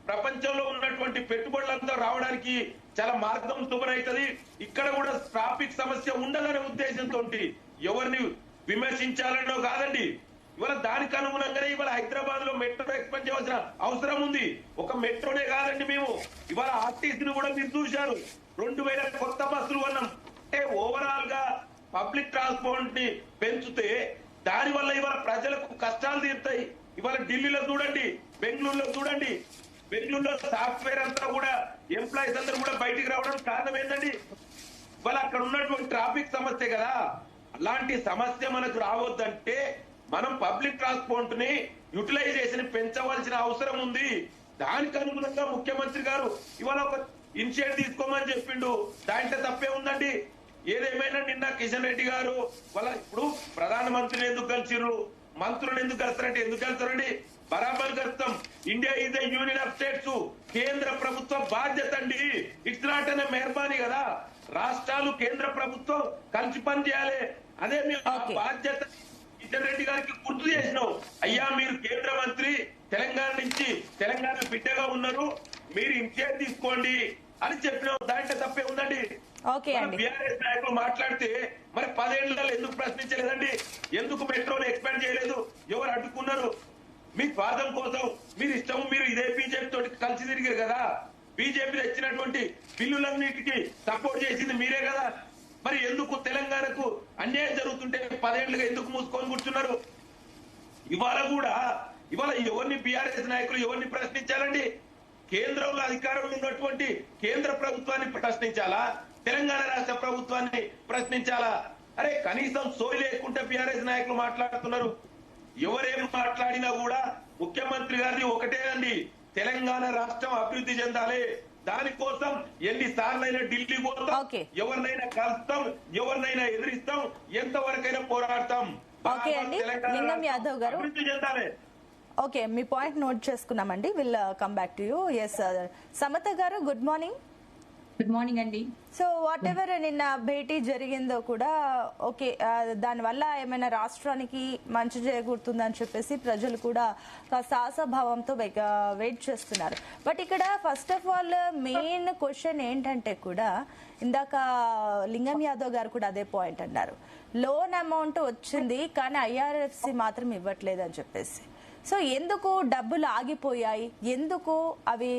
ప్రపంచంలో ఉన్నటువంటి పెట్టుబడులంతా రావడానికి చాలా మార్గం సుమరైతుంది. ఇక్కడ కూడా ట్రాఫిక్ సమస్య ఉండదనే ఉద్దేశంతో ఎవరిని విమర్శించాలనో కాదండి, ఇవాళ దానికి అనుగుణంగానే ఇవాళ హైదరాబాద్ లో మెట్రో ఎక్స్పెండ్ చేయవలసిన అవసరం ఉంది. ఒక మెట్రోనే కాదండి, మేము ఇవాళ ఆర్టీసీని కూడా మీరు చూశారు. 2000 కొత్త బస్సులు కొన్నాం. అంటే ఓవరాల్ గా పబ్లిక్ ట్రాన్స్పోర్ట్ ని పెంచితే దాని వల్ల ఇవాళ ప్రజలకు కష్టాలు తీరుతాయి. ఇవాళ ఢిల్లీలో చూడండి, బెంగళూరులో చూడండి. బెంగళూరులో సాఫ్ట్వేర్ అంతా కూడా ఎంప్లాయీస్ అందరూ కూడా బయటికి రావడానికి కారణం ఏంటండి? ఇవాళ అక్కడ ఉన్నటువంటి ట్రాఫిక్ సమస్య కదా. అలాంటి సమస్య మనకు రావద్దంటే మనం పబ్లిక్ ట్రాన్స్పోర్ట్ ని యూటిలైజేషన్ పెంచవలసిన అవసరం ఉంది. దానికి అనుగుణంగా ముఖ్యమంత్రి గారు ఇవాళ ఒక ఇనిషియేటివ్ తీసుకోమని చెప్పిండు. దాంట్లో తప్పే ఉందండి. ఏదేమైనా నిన్న కిషన్ రెడ్డి గారు వాళ్ళ ఇప్పుడు ప్రధానమంత్రిని ఎందుకు కలిసిర్రు, మంత్రులను ఎందుకు కలుస్తారంటే ఎందుకు కలుస్తారండి? బరాబర్ కలుస్తాం. India is a union of states. కేంద్ర ప్రభుత్వ బాధ్యత అండి. ఇట్స్ నాట్ అనే మెహర్బానీ కదా. రాష్ట్రాలు కేంద్ర ప్రభుత్వం కలిసి పని చేయాలి. అదే మేము బాధ్యత కిషన్ రెడ్డి గారికి గుర్తు చేసినాం. అయ్యా మీరు కేంద్ర మంత్రి, తెలంగాణ నుంచి తెలంగాణ బిడ్డగా ఉన్నారు, మీరు ఇనిషియేటివ్ తీసుకోండి అని చెప్పినాం. దాంట్లో తప్పే ఉందండి. బీఆర్ఎస్ నాయకులు మాట్లాడితే మరి 10 ఏళ్లలో ఎందుకు ప్రశ్నించలేదండి? ఎందుకు మెట్రోని ఎక్స్పాండ్ చేయలేదు? ఎవరు అడ్డుకున్నారు? మీ స్వార్థం కోసం మీరు ఇష్టం, మీరు ఇదే బీజేపీ తోటి కలిసి తిరిగారు కదా. బీజేపీ తెచ్చినటువంటి బిల్లులన్నిటికీ సపోర్ట్ చేసింది మీరే కదా. మరి ఎందుకు తెలంగాణకు అన్యాయం జరుగుతుంటే 10 ఏళ్లుగా ఎందుకు మూసుకొని కూర్చున్నారు? ఇవాళ ఎవరిని బీఆర్ఎస్ నాయకులు ఎవరిని ప్రశ్నించాలండి? కేంద్రంలో అధికారంలో ఉన్నటువంటి కేంద్ర ప్రభుత్వాన్ని ప్రశ్నించాలా, తెలంగాణ రాష్ట్ర ప్రభుత్వాన్ని ప్రశ్నించాలా? అరే కనీసం సోయి లేకుండా బీఆర్ఎస్ నాయకులు మాట్లాడుతున్నారు. ఎవరేం మాట్లాడినా కూడా ముఖ్యమంత్రి గారిది ఒకటే అండి, తెలంగాణ రాష్ట్రం అభివృద్ధి చెందాలి. దానికోసం ఎన్నిసార్లైనా ఢిల్లీ పోతాం, ఎవరినైనా కలుస్తాం, ఎవరినైనా ఎదిరిస్తాం, ఎంతవరకైనా పోరాడతాం. లింగం యాదవ్ గారు, అభివృద్ధి చెందాలి. ఓకే, మీ పాయింట్ నోట్ చేసుకున్నామండి. Will come back to you. Yes Samatha గారు, గుడ్ మార్నింగ్. గుడ్ మార్నింగ్ అండి. సో వాట్ ఎవర్ నిన్న భేటీ జరిగిందో కూడా ఓకే, దానివల్ల ఏమైనా రాష్ట్రానికి మంచి చేకూరుతుందని చెప్పేసి ప్రజలు కూడా ఆశాభావంతో వెయిట్ చేస్తున్నారు. బట్ ఇక్కడ first of all main question ఏంటంటే కూడా ఇందాక లింగం యాదవ్ గారు కూడా అదే పాయింట్ అన్నారు, లోన్ అమౌంట్ వచ్చింది కానీ ఐఆర్ఎఫ్సి మాత్రం ఇవ్వట్లేదు అని చెప్పేసి. సో ఎందుకు డబ్బులు ఆగిపోయాయి, ఎందుకు అవి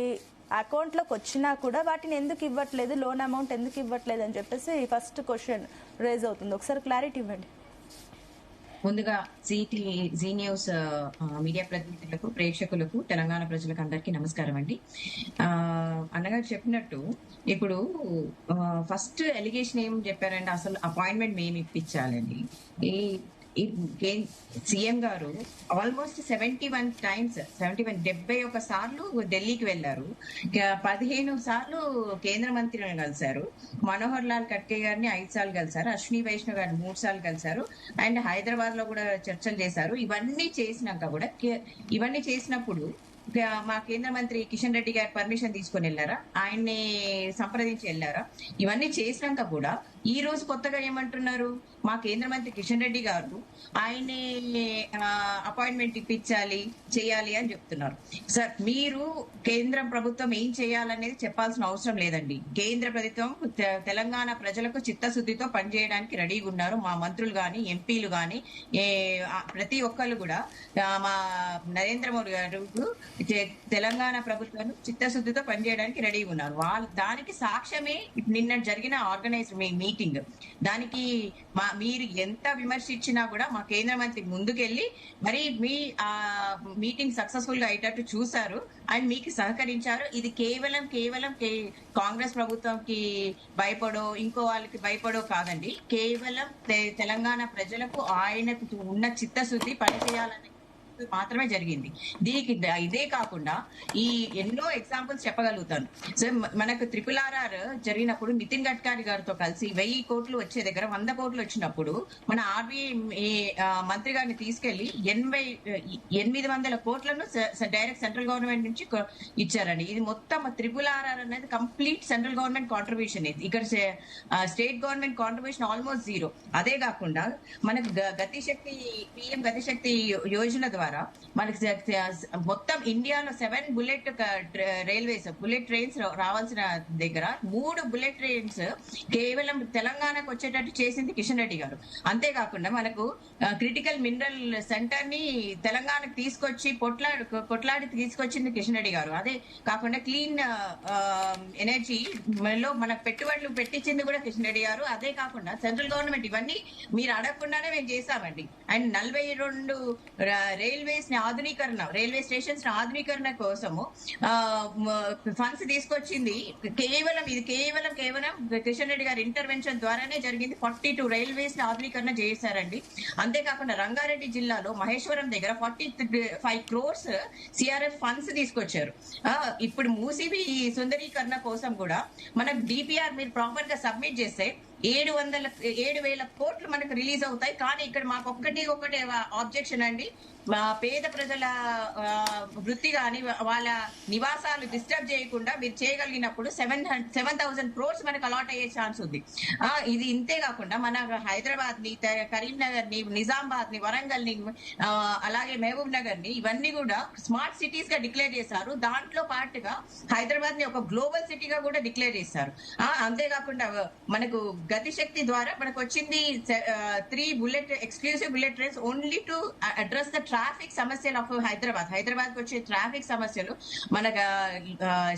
అకౌంట్ లోకి వచ్చినా కూడా వాటిని ఎందుకు ఇవ్వట్లేదు, లోన్ అమౌంట్ ఎందుకు ఇవ్వట్లేదు అని చెప్పేసి ఫస్ట్ క్వశ్చన్ రేజ్ అవుతుంది. ఒకసారి క్లారిటీ ఇవ్వండి. ముందుగా జీ న్యూస్ మీడియా ప్రతినిధులకు, ప్రేక్షకులకు, తెలంగాణ ప్రజలకు అందరికీ నమస్కారం అండి. అన్నగారు చెప్పినట్టు ఇప్పుడు ఫస్ట్ ఎలిగేషన్ ఏం చెప్పారంటే అసలు అపాయింట్మెంట్ మేము ఇప్పించాలండి. సీఎం గారు ఆల్మోస్ట్ 71 టైమ్స్ 71 సార్లు ఢిల్లీకి వెళ్లారు. 15 సార్లు కేంద్ర మంత్రిని కలిశారు. మనోహర్ లాల్ ఖట్టే గారిని 5 సార్లు కలిశారు. అశ్విని వైష్ణవ్ గారిని 3 సార్లు కలిశారు. అండ్ హైదరాబాద్ లో కూడా చర్చలు చేశారు. ఇవన్నీ చేసినప్పుడు మా కేంద్ర మంత్రి కిషన్ రెడ్డి గారు పర్మిషన్ తీసుకొని వెళ్ళారా, ఆయన్ని సంప్రదించి వెళ్ళారా? ఇవన్నీ చేసినాక కూడా ఈ రోజు కొత్తగా ఏమంటున్నారు, మా కేంద్ర మంత్రి కిషన్ రెడ్డి గారు ఆయన్ని అపాయింట్మెంట్ ఇప్పించాలి, చేయాలి అని చెప్తున్నారు. సార్, మీరు కేంద్ర ప్రభుత్వం ఏం చేయాలనేది చెప్పాల్సిన అవసరం లేదండి. కేంద్ర ప్రభుత్వం తెలంగాణ ప్రజలకు చిత్తశుద్ధితో పనిచేయడానికి రెడీగా ఉన్నారు. మా మంత్రులు గాని, ఎంపీలు గాని, ప్రతి ఒక్కళ్ళు కూడా మా నరేంద్ర మోడీ గారు తెలంగాణ ప్రభుత్వం చిత్తశుద్ధితో పనిచేయడానికి రెడీగా ఉన్నారు. దానికి సాక్ష్యమే నిన్న జరిగిన ఆర్గనైజ్ మీటింగ్. దానికి మీరు ఎంత విమర్శించినా కూడా మా కేంద్ర మంత్రి ముందుకెళ్లి మరి మీ మీటింగ్ సక్సెస్ఫుల్ గా అయ్యేటట్టు చూశారు అండ్ మీకు సహకరించారు. ఇది కేవలం కాంగ్రెస్ ప్రభుత్వంకి భయపడో ఇంకో వాళ్ళకి భయపడో కాదండి. కేవలం తెలంగాణ ప్రజలకు ఆయనకు ఉన్న చిత్తశుద్ధి పనిచేయాలని మాత్రమే జరిగింది. దీనికి ఇదే కాకుండా ఈ ఎన్నో ఎగ్జాంపుల్స్ చెప్పగలుగుతాను. సో మనకు RRR జరిగినప్పుడు నితిన్ గడ్కరీ గారితో కలిసి 1000 కోట్లు వచ్చే దగ్గర 100 కోట్లు వచ్చినప్పుడు మన ఆర్బీఐ మంత్రి గారిని తీసుకెళ్లి 800 కోట్లను డైరెక్ట్ సెంట్రల్ గవర్నమెంట్ నుంచి ఇచ్చారండి. ఇది మొత్తం RRR అనేది కంప్లీట్ సెంట్రల్ గవర్నమెంట్ కాంట్రిబ్యూషన్. ఇది ఇక్కడ స్టేట్ గవర్నమెంట్ కాంట్రిబ్యూషన్ ఆల్మోస్ట్ 0. అదే కాకుండా మనకు గతిశక్తి PM గతిశక్తి యోజన ద్వారా మనకి మొత్తం ఇండియాలో 7 బుల్లెట్ ట్రైన్స్ రావాల్సిన దగ్గర 3 బుల్లెట్ ట్రైన్స్ కేవలం తెలంగాణకు వచ్చేటట్టు చేసింది కిషన్ రెడ్డి గారు. అంతేకాకుండా మనకు క్రిటికల్ మినరల్ సెంటర్ ని తెలంగాణకు తీసుకొచ్చి కొట్లాడి తీసుకొచ్చింది కిషన్ రెడ్డి గారు. అదే కాకుండా క్లీన్ ఎనర్జీ లో మనకు పెట్టుబడులు పెట్టించింది కూడా కిషన్ రెడ్డి గారు. అదే కాకుండా సెంట్రల్ గవర్నమెంట్ ఇవన్నీ మీరు అడగకుండానే మేము చేశామండి. అండ్ 42 రైల్వేస్ ని ఆధునీకరణ, రైల్వే స్టేషన్స్ ని ఆధునీకరణ కోసము ఫండ్స్ తీసుకొచ్చింది కేవలం కిషన్ రెడ్డి గారి ఇంటర్వెన్షన్ ద్వారానే జరిగింది. 42 రైల్వేస్ ని ఆధునీకరణ చేశారండి. అంతేకాకుండా రంగారెడ్డి జిల్లాలో మహేశ్వరం దగ్గర 45 crores సిఆర్ఎఫ్ ఫండ్స్ తీసుకొచ్చారు. ఇప్పుడు మూసీబీ సుందరీకరణ కోసం కూడా మనకు డిపిఆర్ మీరు ప్రాపర్ గా సబ్మిట్ చేస్తే 7,000 కోట్లు మనకు రిలీజ్ అవుతాయి. కానీ ఇక్కడ మాకు ఒకటి ఆబ్జెక్షన్ అండి, పేద ప్రజల వృత్తి గాని వాళ్ళ నివాసాలు డిస్టర్బ్ చేయకుండా మీరు చేయగలిగినప్పుడు 7,000 crores మనకు అలాట్ అయ్యే ఛాన్స్ ఉంది. ఇది ఇంతే కాకుండా మన హైదరాబాద్ ని, కరీంనగర్ ని, నిజామాబాద్ ని, వరంగల్ ని, అలాగే మహబూబ్ నగర్ ని ఇవన్నీ కూడా స్మార్ట్ సిటీస్ గా డిక్లేర్ చేశారు. దాంట్లో పాటుగా హైదరాబాద్ ని ఒక గ్లోబల్ సిటీగా కూడా డిక్లేర్ చేశారు. అంతేకాకుండా మనకు గతిశక్తి ద్వారా మనకు వచ్చింది 3 exclusive bullet trains only to address the traffic సమస్యలు ఆఫ్ హైదరాబాద్ వచ్చే ట్రాఫిక్ సమస్యలు మన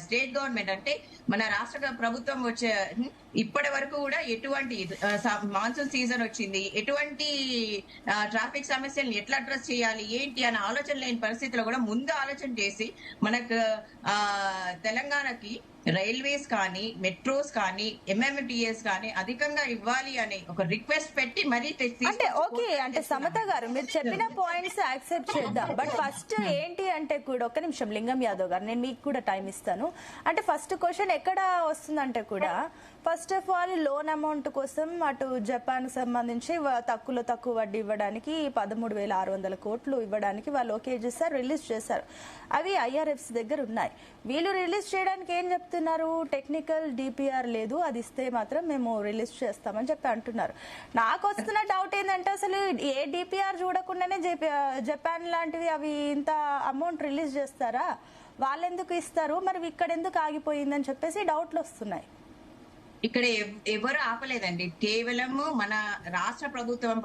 స్టేట్ గవర్నమెంట్ అంటే మన రాష్ట్ర ప్రభుత్వం వచ్చే ఇప్పటి వరకు కూడా ఎటువంటి మాన్సూన్ సీజన్ వచ్చింది, ఎటువంటి ట్రాఫిక్ సమస్యలను ఎట్లా అడ్రస్ చేయాలి ఏంటి అనే ఆలోచన లేని పరిస్థితిలో కూడా ముందు ఆలోచన చేసి మనకు తెలంగాణకి రైల్వేస్ కానీ, మెట్రోస్ కానీ, ఎంఎంటీఎస్ కానీ అధికంగా ఇవ్వాలి అని ఒక రిక్వెస్ట్ పెట్టి మరీ అంటే ఓకే అంటే సమత గారు మీరు చెప్పిన పాయింట్స్ యాక్సెప్ట్ చేద్దాం. బట్ ఫస్ట్ ఏంటి అంటే కూడా ఒక్క నిమిషం లింగం యాదవ్ గారు, నేను మీకు కూడా టైం ఇస్తాను. అంటే ఫస్ట్ క్వశ్చన్ ఎక్కడ వస్తుందంటే కూడా first of all loan amount కోసం అటు జపాన్ సంబంధించి తక్కువ వడ్డీ ఇవ్వడానికి 13,600 కోట్లు ఇవ్వడానికి వాళ్ళు ఓకే చేశారు, రిలీజ్ చేశారు. అవి ఐఆర్ఎఫ్స్ దగ్గర ఉన్నాయి. వీళ్ళు రిలీజ్ చేయడానికి ఏం చెప్తున్నారు, టెక్నికల్ డిపిఆర్ లేదు, అది ఇస్తే మాత్రం మేము రిలీజ్ చేస్తామని చెప్పి అంటున్నారు. నాకు వస్తున్న డౌట్ ఏంటంటే అసలు ఏ డిపిఆర్ చూడకుండానే జపాన్ లాంటివి అవి ఇంత అమౌంట్ రిలీజ్ చేస్తారా, వాళ్ళు ఎందుకు ఇస్తారు, మరి ఇక్కడ ఎందుకు ఆగిపోయిందని చెప్పేసి డౌట్లు వస్తున్నాయి. ఇక్కడ ఎవరు ఆపలేదండి, కేవలము మన రాష్ట్ర ప్రభుత్వం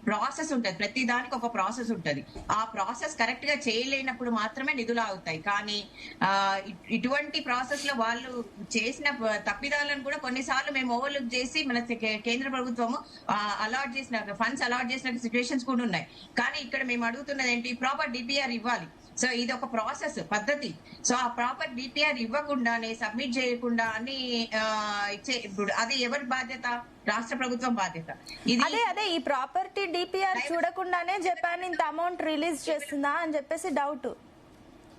ప్రాసెస్ ఉంటది, ప్రతి దానికి ఒక ప్రాసెస్ ఉంటది. ఆ ప్రాసెస్ కరెక్ట్ గా చేయలేనప్పుడు మాత్రమే నిధులు ఆగుతాయి. కానీ ఇటువంటి ప్రాసెస్ లో వాళ్ళు చేసిన తప్పిదాలను కూడా కొన్నిసార్లు మేము ఓవర్లుక్ చేసి మన కేంద్ర ప్రభుత్వము అలాట్ చేసిన ఫండ్స్ అలాట్ చేసిన సిచ్యువేషన్స్ కూడా ఉన్నాయి. కానీ ఇక్కడ మేము అడుగుతున్నది ఏంటి, ప్రాపర్ డిపిఆర్ ఇవ్వాలి. సో ఇది ఒక ప్రాసెస్ పద్ధతి. సో ఆ ప్రాపర్ డిపిఆర్ ఇవ్వకుండానే సబ్మిట్ చేయకుండా అని ఇప్పుడు అది ఎవరి బాధ్యత, రాష్ట్ర ప్రభుత్వం బాధ్యత. అదే ఈ ప్రాపర్టీ డిపిఆర్ చూడకుండానే జపాన్ ఇంత అమౌంట్ రిలీజ్ చేస్తుందా అని చెప్పేసి డౌట్.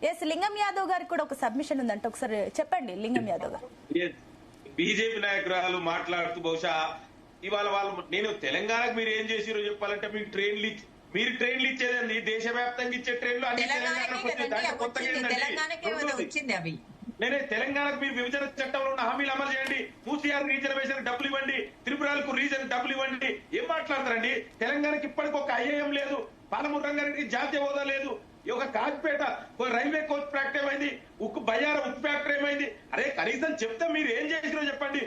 ఎస్ లింగం యాదవ్ గారికి కూడా ఒక సబ్మిషన్ ఉందంటే ఒకసారి చెప్పండి లింగం యాదవ్ గారు. బీజేపీ నాయకురాలు మాట్లాడుతూ బహుశా ఇవాళ నేను తెలంగాణకు మీరు ఏం చేసిరో చెప్పాలంటే మీకు మీరు ట్రైన్లు ఇచ్చేదండి, దేశవ్యాప్తంగా ఇచ్చే ట్రైన్లు అన్ని నేనే తెలంగాణకు మీరు విభజన చట్టంలో ఉన్న హామీలు అమలు చేయండి, మూసీఆర్ రిజర్వేషన్ డబ్బులు ఇవ్వండి, త్రిపురాలకు రీజన్ డబ్బులు ఇవ్వండి. ఏం మాట్లాడతారండి? తెలంగాణకి ఇప్పటికి ఒక ఐఏఎం లేదు, పాలమూరు రంగారెడ్డికి జాతీయ హోదా లేదు, ఒక కాజ్పేట రైల్వే కోచ్ ఫ్యాక్టరీ ఏమైంది, బయ్యార ఉక్కు ఫ్యాక్టరీ ఏమైంది? అరే కనీసం చెప్తే మీరు ఏం చేసిరో చెప్పండి.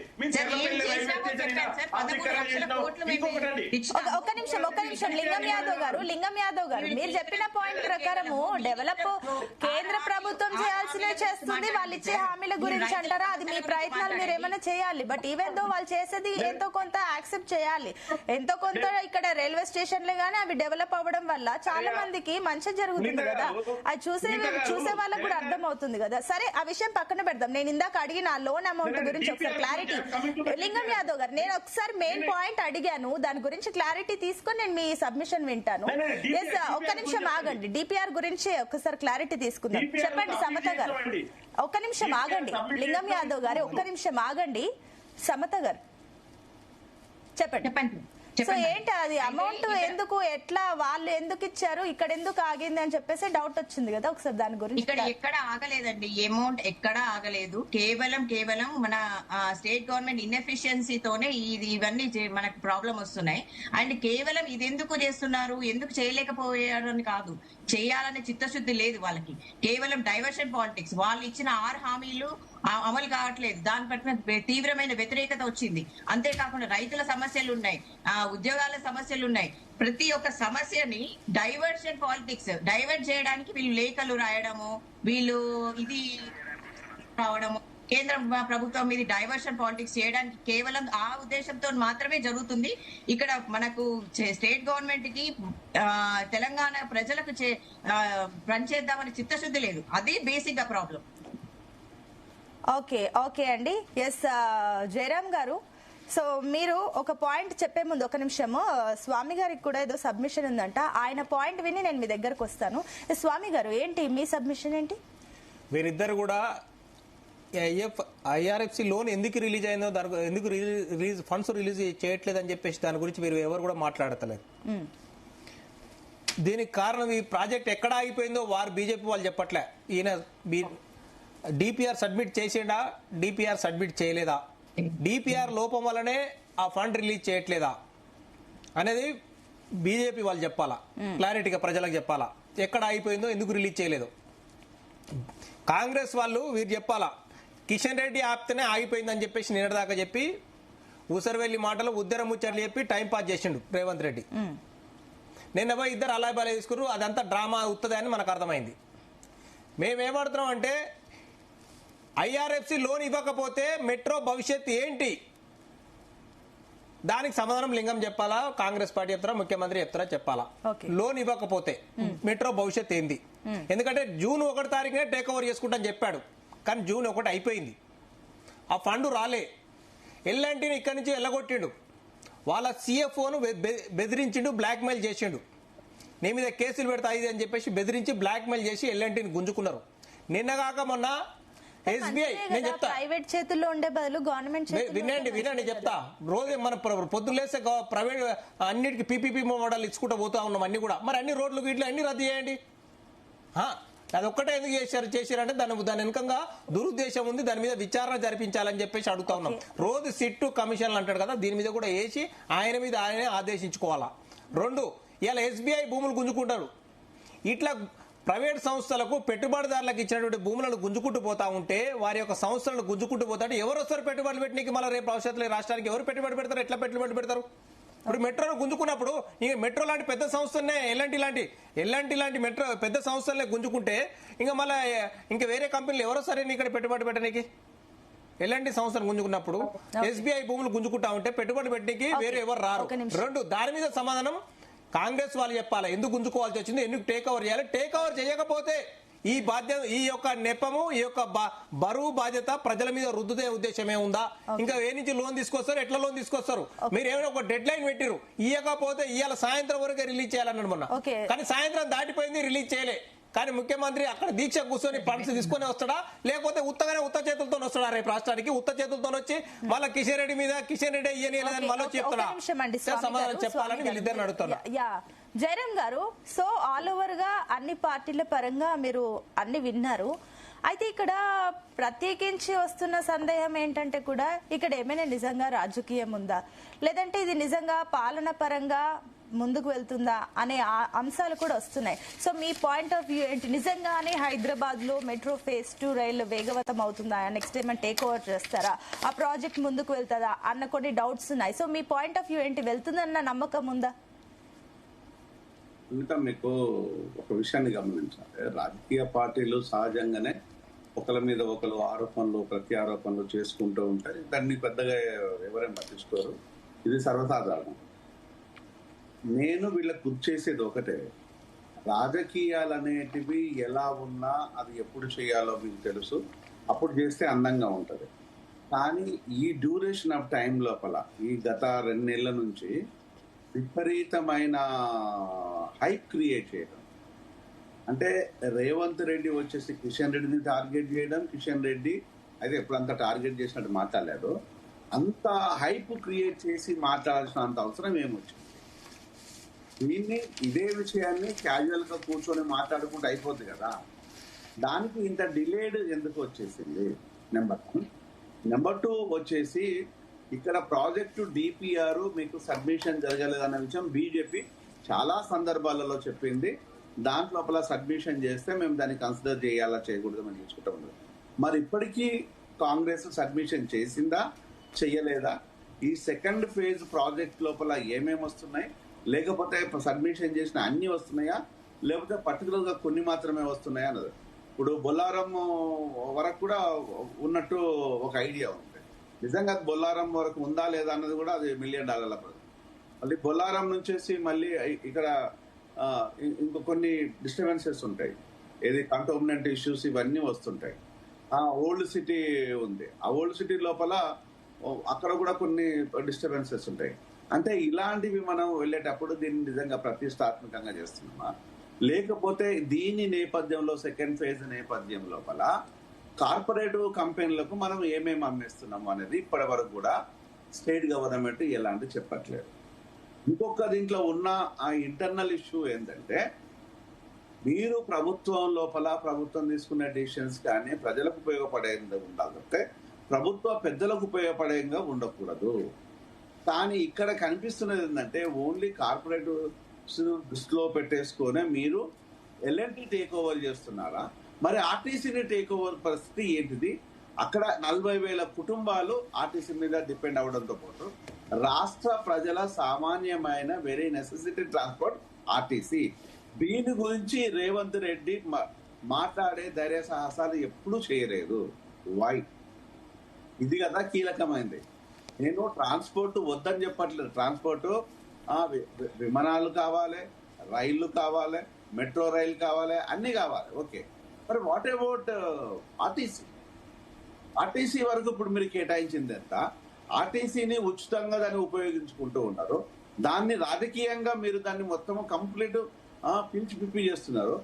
ఒక్క నిమిషం లింగం యాదవ్ గారు మీరు చెప్పిన పాయింట్ ప్రకారము డెవలప్ కేంద్ర ప్రభుత్వం చేయాల్సినవి చేస్తుంది, వాళ్ళు ఇచ్చే హామీల గురించి అంటారా, అది మీ ప్రయత్నాలు మీరు ఏమైనా చేయాలి. బట్ ఈవెన్ దో వాళ్ళు చేసేది ఎంతో కొంత యాక్సెప్ట్ చేయాలి, ఎంతో కొంత ఇక్కడ రైల్వే స్టేషన్లు గానీ అవి డెవలప్ అవ్వడం వల్ల చాలా మందికి మంచి జరుగుతుంది కదా, అది చూసే వాళ్ళకు కూడా అర్థం అవుతుంది కదా. సరే ఆ విషయం పక్కన పెడదాం. నేను ఇందాక అడిగిన లోన్ అమౌంట్ గురించి ఒకసారి క్లారిటీ, లింగం యాదవ్ గారు నేను ఒకసారి మెయిన్ పాయింట్ అడిగాను, దాని గురించి క్లారిటీ తీసుకొని నేను మీ సబ్మిషన్ వింటాను. ఒక్క నిమిషం ఆగండి, డిపిఆర్ గురించి ఒకసారి క్లారిటీ తీసుకుందాం. చెప్పండి సమత గారు, ఒక్క నిమిషం ఆగండి. లింగం యాదవ్ గారు ఒక్క నిమిషం ఆగండి. సమత గారు చెప్పండి. సో ఏంటి అది అమౌంట్ ఎందుకు, ఎట్లా, వాళ్ళు ఎందుకు ఇచ్చారు, ఇక్కడ ఎందుకు ఆగింది అని చెప్పేసి డౌట్ వచ్చింది కదా, ఒకసారి దాని గురించి. ఇక్కడ ఎక్కడ ఆగలేదండి, అమౌంట్ ఎక్కడ ఆగలేదు. కేవలం మన స్టేట్ గవర్నమెంట్ ఇన్ఎఫిషియన్సీతోనే ఇవన్నీ మనకు ప్రాబ్లం వస్తున్నాయి. అండ్ కేవలం ఇది ఎందుకు చేస్తున్నారు, ఎందుకు చేయలేకపోయారు అని కాదు, చేయాలనే చిత్తశుద్ధి లేదు వాళ్ళకి. కేవలం డైవర్షన్ పాలిటిక్స్, వాళ్ళు ఇచ్చిన 6 హామీలు అమలు కావట్లేదు, దాని పట్ల తీవ్రమైన వ్యతిరేకత వచ్చింది. అంతేకాకుండా రైతుల సమస్యలు ఉన్నాయి, ఉద్యోగాల సమస్యలు ఉన్నాయి. ప్రతి ఒక్క సమస్యని డైవర్షన్ పాలిటిక్స్ డైవర్ట్ చేయడానికి వీళ్ళు లేఖలు రాయడము, వీళ్ళు ఇది రావడము, కేంద్ర ప్రభుత్వం మీద డైవర్షన్ పాలిటిక్స్ చేయడానికి కేవలం ఆ ఉద్దేశంతో మాత్రమే జరుగుతుంది. ఇక్కడ మనకు స్టేట్ గవర్నమెంట్ కి తెలంగాణ ప్రజలకు పనిచేద్దామని చిత్తశుద్ధి లేదు. అది బేసిక్ గా ప్రాబ్లం. ఓకే అండి. ఎస్ జయరామ్ గారు, సో మీరు ఒక పాయింట్ చెప్పే ముందు ఒక నిమిషము, స్వామి గారికి కూడా ఏదో సబ్మిషన్ ఉందంట. ఆయన పాయింట్ విని నేను మీ దగ్గరకు వస్తాను. స్వామి గారు, ఏంటి మీ సబ్మిషన్ ఏంటి? వీరిద్దరు కూడా ఐఆర్ఎఫ్సి లోన్ ఎందుకు రిలీజ్ అయిందో, దాని ఎందుకు ఫండ్స్ రిలీజ్ చేయట్లేదు అని చెప్పేసి దాని గురించి మీరు ఎవరు కూడా మాట్లాడతలేదు. దీనికి కారణం ఈ ప్రాజెక్ట్ ఎక్కడ ఆగిపోయిందో వారు బీజేపీ వాళ్ళు చెప్పట్లే. ఈయన డిపిఆర్ సబ్మిట్ చేసిండా, డిపిఆర్ సబ్మిట్ చేయలేదా, డిపిఆర్ లోపం వల్లనే ఆ ఫండ్ రిలీజ్ చేయట్లేదా అనేది బీజేపీ వాళ్ళు చెప్పాలా, క్లారిటీగా ప్రజలకు చెప్పాలా. ఎక్కడ ఆగిపోయిందో, ఎందుకు రిలీజ్ చేయలేదు. కాంగ్రెస్ వాళ్ళు వీరు చెప్పాలా, కిషన్ రెడ్డి ఆపితేనే ఆగిపోయిందని చెప్పేసి నిన్నటిదాకా చెప్పి ఊసరవెల్లి మాటలు ఉద్దర ముచ్చట్లు చెప్పి టైం పాస్ చేసిండు రేవంత్ రెడ్డి. నిన్న పోయి ఇద్దరు అలాబాలే తీసుకున్నారు. అదంతా డ్రామా అవుతుంది అని మనకు అర్థమైంది. మేమేమడుతున్నాం అంటే, ఐఆర్ఎఫ్సి లోన్ ఇవ్వకపోతే మెట్రో భవిష్యత్తు ఏంటి, దానికి సమాధానం లింగం చెప్పాలా, కాంగ్రెస్ పార్టీ చెప్తారా, ముఖ్యమంత్రి చెప్తారా చెప్పాలా. లోన్ ఇవ్వకపోతే మెట్రో భవిష్యత్తు ఏంది? ఎందుకంటే June 1 తారీఖునే టేక్ ఓవర్ చేసుకుంటా చెప్పాడు, కానీ June 1 అయిపోయింది, ఆ ఫండ్ రాలే. ఎల్ఎన్టీని ఇక్కడి నుంచి వెళ్ళగొట్టిండు, వాళ్ళ సిఎఫ్ఓను బెదిరించిండు, బ్లాక్మెయిల్ చేసిండు. నీ మీద కేసులు పెడతా ఇది అని చెప్పేసి బెదిరించి బ్లాక్మెయిల్ చేసి ఎల్ఎన్టీని గుంజుకున్నారు. నిన్నగాక మొన్న ఎస్బీఐ, నేను చెప్తా, ప్రైవేట్ చేతుల్లో ఉండే బదులు గవర్నమెంట్ వినండి చెప్తా. రోజు మన పొద్దులేస్తే ప్రైవేట్ అన్నిటికీ పీపీపీ మోడల్ ఇచ్చుకుంటూ పోతా ఉన్నాం అన్ని కూడా. మరి అన్ని రోడ్లు ఇట్లా అన్ని రద్దు చేయండి. అదొక్కటే ఎందుకు చేశారంటే దాని వెనుకంగా దురుద్దేశం ఉంది, దాని మీద విచారణ జరిపించాలని చెప్పేసి అడుగుతా ఉన్నాం. రోజు సిట్టు కమిషన్లు అంటాడు కదా, దీని మీద కూడా వేసి ఆయన మీద ఆయనే ఆదేశించుకోవాలా. 2, ఇలా ఎస్బీఐ భూములు గుంజుకుంటారు. ఇట్లా ప్రైవేట్ సంస్థలకు పెట్టుబడిదారులకు ఇచ్చినటువంటి భూములను గుంజుకుంటూ పోతా ఉంటే, వారి యొక్క సంస్థలను గుంజుకుంటూ పోతా ఉంటే ఎవరు వస్తారు పెట్టుబడులు పెట్టడానికి? మళ్ళీ రేపు భవిష్యత్తులో రాష్ట్రానికి ఎవరు పెట్టుబడి పెడతారు? ఎట్లా పెట్టుబడి పెడతారు? ఇప్పుడు మెట్రోను గుంజుకున్నప్పుడు ఇంక మెట్రో లాంటి పెద్ద సంస్థలనే ఎల్ఎన్టీ లాంటి మెట్రో పెద్ద సంస్థలనే గుంజుకుంటే ఇంకా మళ్ళీ ఇంకా వేరే కంపెనీలు ఎవరో సరే ఇక్కడ పెట్టుబడి పెట్టడానికి? ఎల్ఎన్టీ సంస్థను గుంజుకున్నప్పుడు ఎస్బీఐ భూములు గుంజుకుంటా ఉంటే పెట్టుబడి పెట్టడానికి వేరే ఎవరు రారు. 2, దాని మీద సమాధానం కాంగ్రెస్ వాళ్ళు చెప్పాలి, ఎందుకు గుంజుకోవాల్సి వచ్చింది, ఎందుకు టేక్ ఓవర్ చేయాలి. టేక్ ఓవర్ చేయకపోతే ఈ బాధ్యత, ఈ యొక్క నెపము, ఈ యొక్క బరువు బాధ్యత ప్రజల మీద రుద్దుదే ఉద్దేశమే ఉందా? ఇంకా ఏ నుంచి లోన్ తీసుకొస్తారు, ఎట్లా లోన్ తీసుకొస్తారు? మీరు ఏమైనా ఒక డెడ్ లైన్ పెట్టిరు, ఇవ్వకపోతే ఇవాళ సాయంత్రం వరకే రిలీజ్ చేయాలన్నాడు మొన్న, కానీ సాయంత్రం దాటిపోయింది, రిలీజ్ చేయలే. కానీ ముఖ్యమంత్రి అక్కడ దీక్ష కూర్చొని ఫండ్స్ తీసుకొని వస్తాడా, లేకపోతే ఉత్తగానే ఉత్త చేతులతో వస్తాడా? రేపు రాష్ట్రానికి ఉత్త చేతులతో వచ్చి మళ్ళీ కిషన్ రెడ్డి మీద కిషన్ రెడ్డి ఇయ్యలేదని మళ్ళీ చెప్తాడా? సమాధానం చెప్పాలని వీళ్ళిద్దరిని అడుగుతున్నా. జయరామ్ గారు, సో ఆల్ ఓవర్ గా అన్ని పార్టీల పరంగా మీరు అన్ని విన్నారు. అయితే ఇక్కడ ప్రత్యేకించి వస్తున్న సందేహం ఏంటంటే కూడా, ఇక్కడ ఏమైనా నిజంగా రాజకీయం ఉందా, లేదంటే ఇది నిజంగా పాలన పరంగా ముందుకు వెళ్తుందా అనే అంశాలు కూడా వస్తున్నాయి. So me point of view ఏంటి? నిజంగానే హైదరాబాద్ లో మెట్రో ఫేజ్ 2 రైలు వేగవంతం అవుతుందా, నెక్స్ట్ ఏమైనా టేక్ ఓవర్ చేస్తారా, ఆ ప్రాజెక్ట్ ముందుకు వెళ్తుందా అన్న కొన్ని డౌట్స్ ఉన్నాయి. So me point of view ఏంటి? వెళ్తుందన్న నమ్మకం ఉందా? ఇంకా మీకు ఒక విషయాన్ని గమనించాలి, రాజకీయ పార్టీలు సహజంగానే ఒకరి మీద ఒకరు ఆరోపణలు ప్రత్యారోపణలు చేసుకుంటూ ఉంటాయి. దాన్ని పెద్దగా ఎవరేం పట్టించుకోరు, ఇది సర్వసాధారణం. నేను వీళ్ళకి గుర్తు చేసేది ఒకటే, రాజకీయాలు అనేటివి ఎలా ఉన్నా అది ఎప్పుడు చేయాలో మీకు తెలుసు, అప్పుడు చేస్తే అందంగా ఉంటుంది. కానీ ఈ డ్యూరేషన్ ఆఫ్ టైం లోపల ఈ గత 2 నెలల నుంచి విపరీతమైన హైప్ క్రియేట్ చేయడం, అంటే రేవంత్ రెడ్డి వచ్చేసి కిషన్ రెడ్డిని టార్గెట్ చేయడం, కిషన్ రెడ్డి అయితే ఎప్పుడంతా టార్గెట్ చేసినట్టు మాట్లాడలేదు, అంత హైప్ క్రియేట్ చేసి మాట్లాడాల్సినంత అవసరం ఏమొచ్చింది? ఇదే విషయాన్ని క్యాజువల్ గా కూర్చొని మాట్లాడుకుంటూ అయిపోద్ది కదా, దానికి ఇంత డిలేడ్ ఎందుకు వచ్చేసింది? నెంబర్ 1. నెంబర్ 2 వచ్చేసి, ఇక్కడ ప్రాజెక్టు డిపిఆర్ మీకు సబ్మిషన్ జరగలేదన్న విషయం బీజేపీ చాలా సందర్భాలలో చెప్పింది. దాంట్లోపల సబ్మిషన్ చేస్తే మేము దాన్ని కన్సిడర్ చేయాలా చేయకూడదు అని చూసుకుంటా ఉండదు. మరి ఇప్పటికీ కాంగ్రెస్ సబ్మిషన్ చేసిందా చెయ్యలేదా? ఈ సెకండ్ ఫేజ్ ప్రాజెక్ట్ లోపల ఏమేమి వస్తున్నాయి, లేకపోతే సబ్మిషన్ చేసిన అన్ని వస్తున్నాయా, లేకపోతే పర్టికులర్ గా కొన్ని మాత్రమే వస్తున్నాయా అన్నది. ఇప్పుడు బొల్లారం వరకు కూడా ఉన్నట్టు ఒక ఐడియా ఉంది. నిజంగా బొల్లారం వరకు ఉందా లేదా అన్నది కూడా అది $1 మిలియన్ ప్రజలు. మళ్ళీ బొల్లారం నుంచేసి మళ్ళీ ఇక్కడ ఇంకో కొన్ని డిస్టర్బెన్సెస్ ఉంటాయి, ఏది కంటోమినెంట్ ఇష్యూస్ ఇవన్నీ వస్తుంటాయి. ఓల్డ్ సిటీ ఉంది, ఆ ఓల్డ్ సిటీ లోపల అక్కడ కూడా కొన్ని డిస్టర్బెన్సెస్ ఉంటాయి. అంటే ఇలాంటివి మనం వెళ్ళేటప్పుడు దీన్ని నిజంగా ప్రతిష్టాత్మకంగా చేస్తున్నామా, లేకపోతే దీని నేపథ్యంలో సెకండ్ ఫేజ్ నేపథ్యం లోపల కార్పొరేటివ్ కంపెనీలకు మనం ఏమేమి అమ్మేస్తున్నాము అనేది ఇప్పటి వరకు కూడా స్టేట్ గవర్నమెంట్ ఎలాంటి చెప్పట్లేదు. ఇంకొక దీంట్లో ఉన్న ఆ ఇంటర్నల్ ఇష్యూ ఏంటంటే, మీరు ప్రభుత్వం లోపల ప్రభుత్వం తీసుకునే డిసిషన్స్ కానీ ప్రజలకు ఉపయోగపడేందుకు ఉండాలంటే ప్రభుత్వ పెద్దలకు ఉపయోగపడేంగా ఉండకూడదు. కానీ ఇక్కడ కనిపిస్తున్నది ఏంటంటే, ఓన్లీ కార్పొరేటివ్ దృష్టిలో పెట్టేసుకొని మీరు ఎల్ఎన్టీ టేక్ ఓవర్ చేస్తున్నారా, మరి ఆర్టీసీని టేక్ ఓవర్ పరిస్థితి ఏంటిది? అక్కడ 40,000 కుటుంబాలు ఆర్టీసీ మీద డిపెండ్ అవడంతో పాటు రాష్ట్ర ప్రజల సామాన్యమైన వెరీ నెసెసిటీ ట్రాన్స్పోర్ట్ ఆర్టీసీ. దీని గురించి రేవంత్ రెడ్డి మాట్లాడే ధైర్య సాహసాలు ఎప్పుడూ చేయలేదు. వై? ఇది కదా కీలకమైంది. నేను ట్రాన్స్పోర్ట్ వద్దని చెప్పట్లేదు. ట్రాన్స్పోర్ట్ విమానాలు కావాలి, రైళ్లు కావాలి, మెట్రో రైలు కావాలి, అన్ని కావాలి, ఓకే. మరి వాట్ అబౌట్ ఆర్టీసీ? ఆర్టీసీ వరకు ఇప్పుడు మీరు కేటాయించింది ఎంత? ఆర్టీసీని ఉచితంగా దాన్ని ఉపయోగించుకుంటూ ఉన్నారు, దాన్ని రాజకీయంగా మీరు దాన్ని మొత్తం కంప్లీట్ పిలిచి పిప్పి చేస్తున్నారు.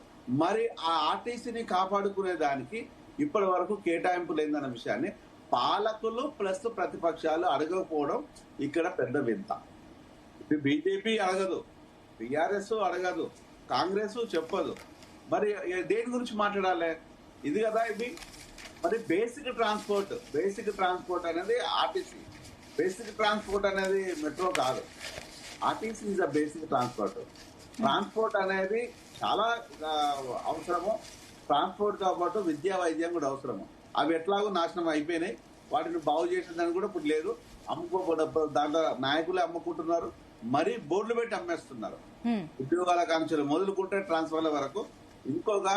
మరి ఆ ఆర్టీసీని కాపాడుకునే దానికి ఇప్పటి వరకు కేటాయింపు లేదన్న విషయాన్ని పాలకులు ప్లస్ ప్రతిపక్షాలు అడగకపోవడం ఇక్కడ పెద్ద వింత. బీజేపీ అడగదు, టిఆర్ఎస్ అడగదు, కాంగ్రెస్ చెప్పదు, మరి దేని గురించి మాట్లాడాలి? ఇది కదా ఇది. మరి బేసిక్ ట్రాన్స్పోర్ట్ అనేది ఆర్టీసీ, బేసిక్ ట్రాన్స్పోర్ట్ అనేది మెట్రో కాదు. RTC is a basic transport అనేది చాలా అవసరము. ట్రాన్స్పోర్ట్ తో పాటు విద్యా వైద్యం కూడా అవసరము. అవి ఎట్లాగో నాశనం అయిపోయినాయి, వాటిని బాగు చేసేదానికి కూడా ఇప్పుడు లేదు. దాంట్లో నాయకులే అమ్ముకుంటున్నారు, మరీ బోర్డులు పెట్టి అమ్మేస్తున్నారు. ఉద్యోగాల కాంక్షలు మొదలుకుంటే ట్రాన్స్ఫర్ల వరకు. ఇంకొక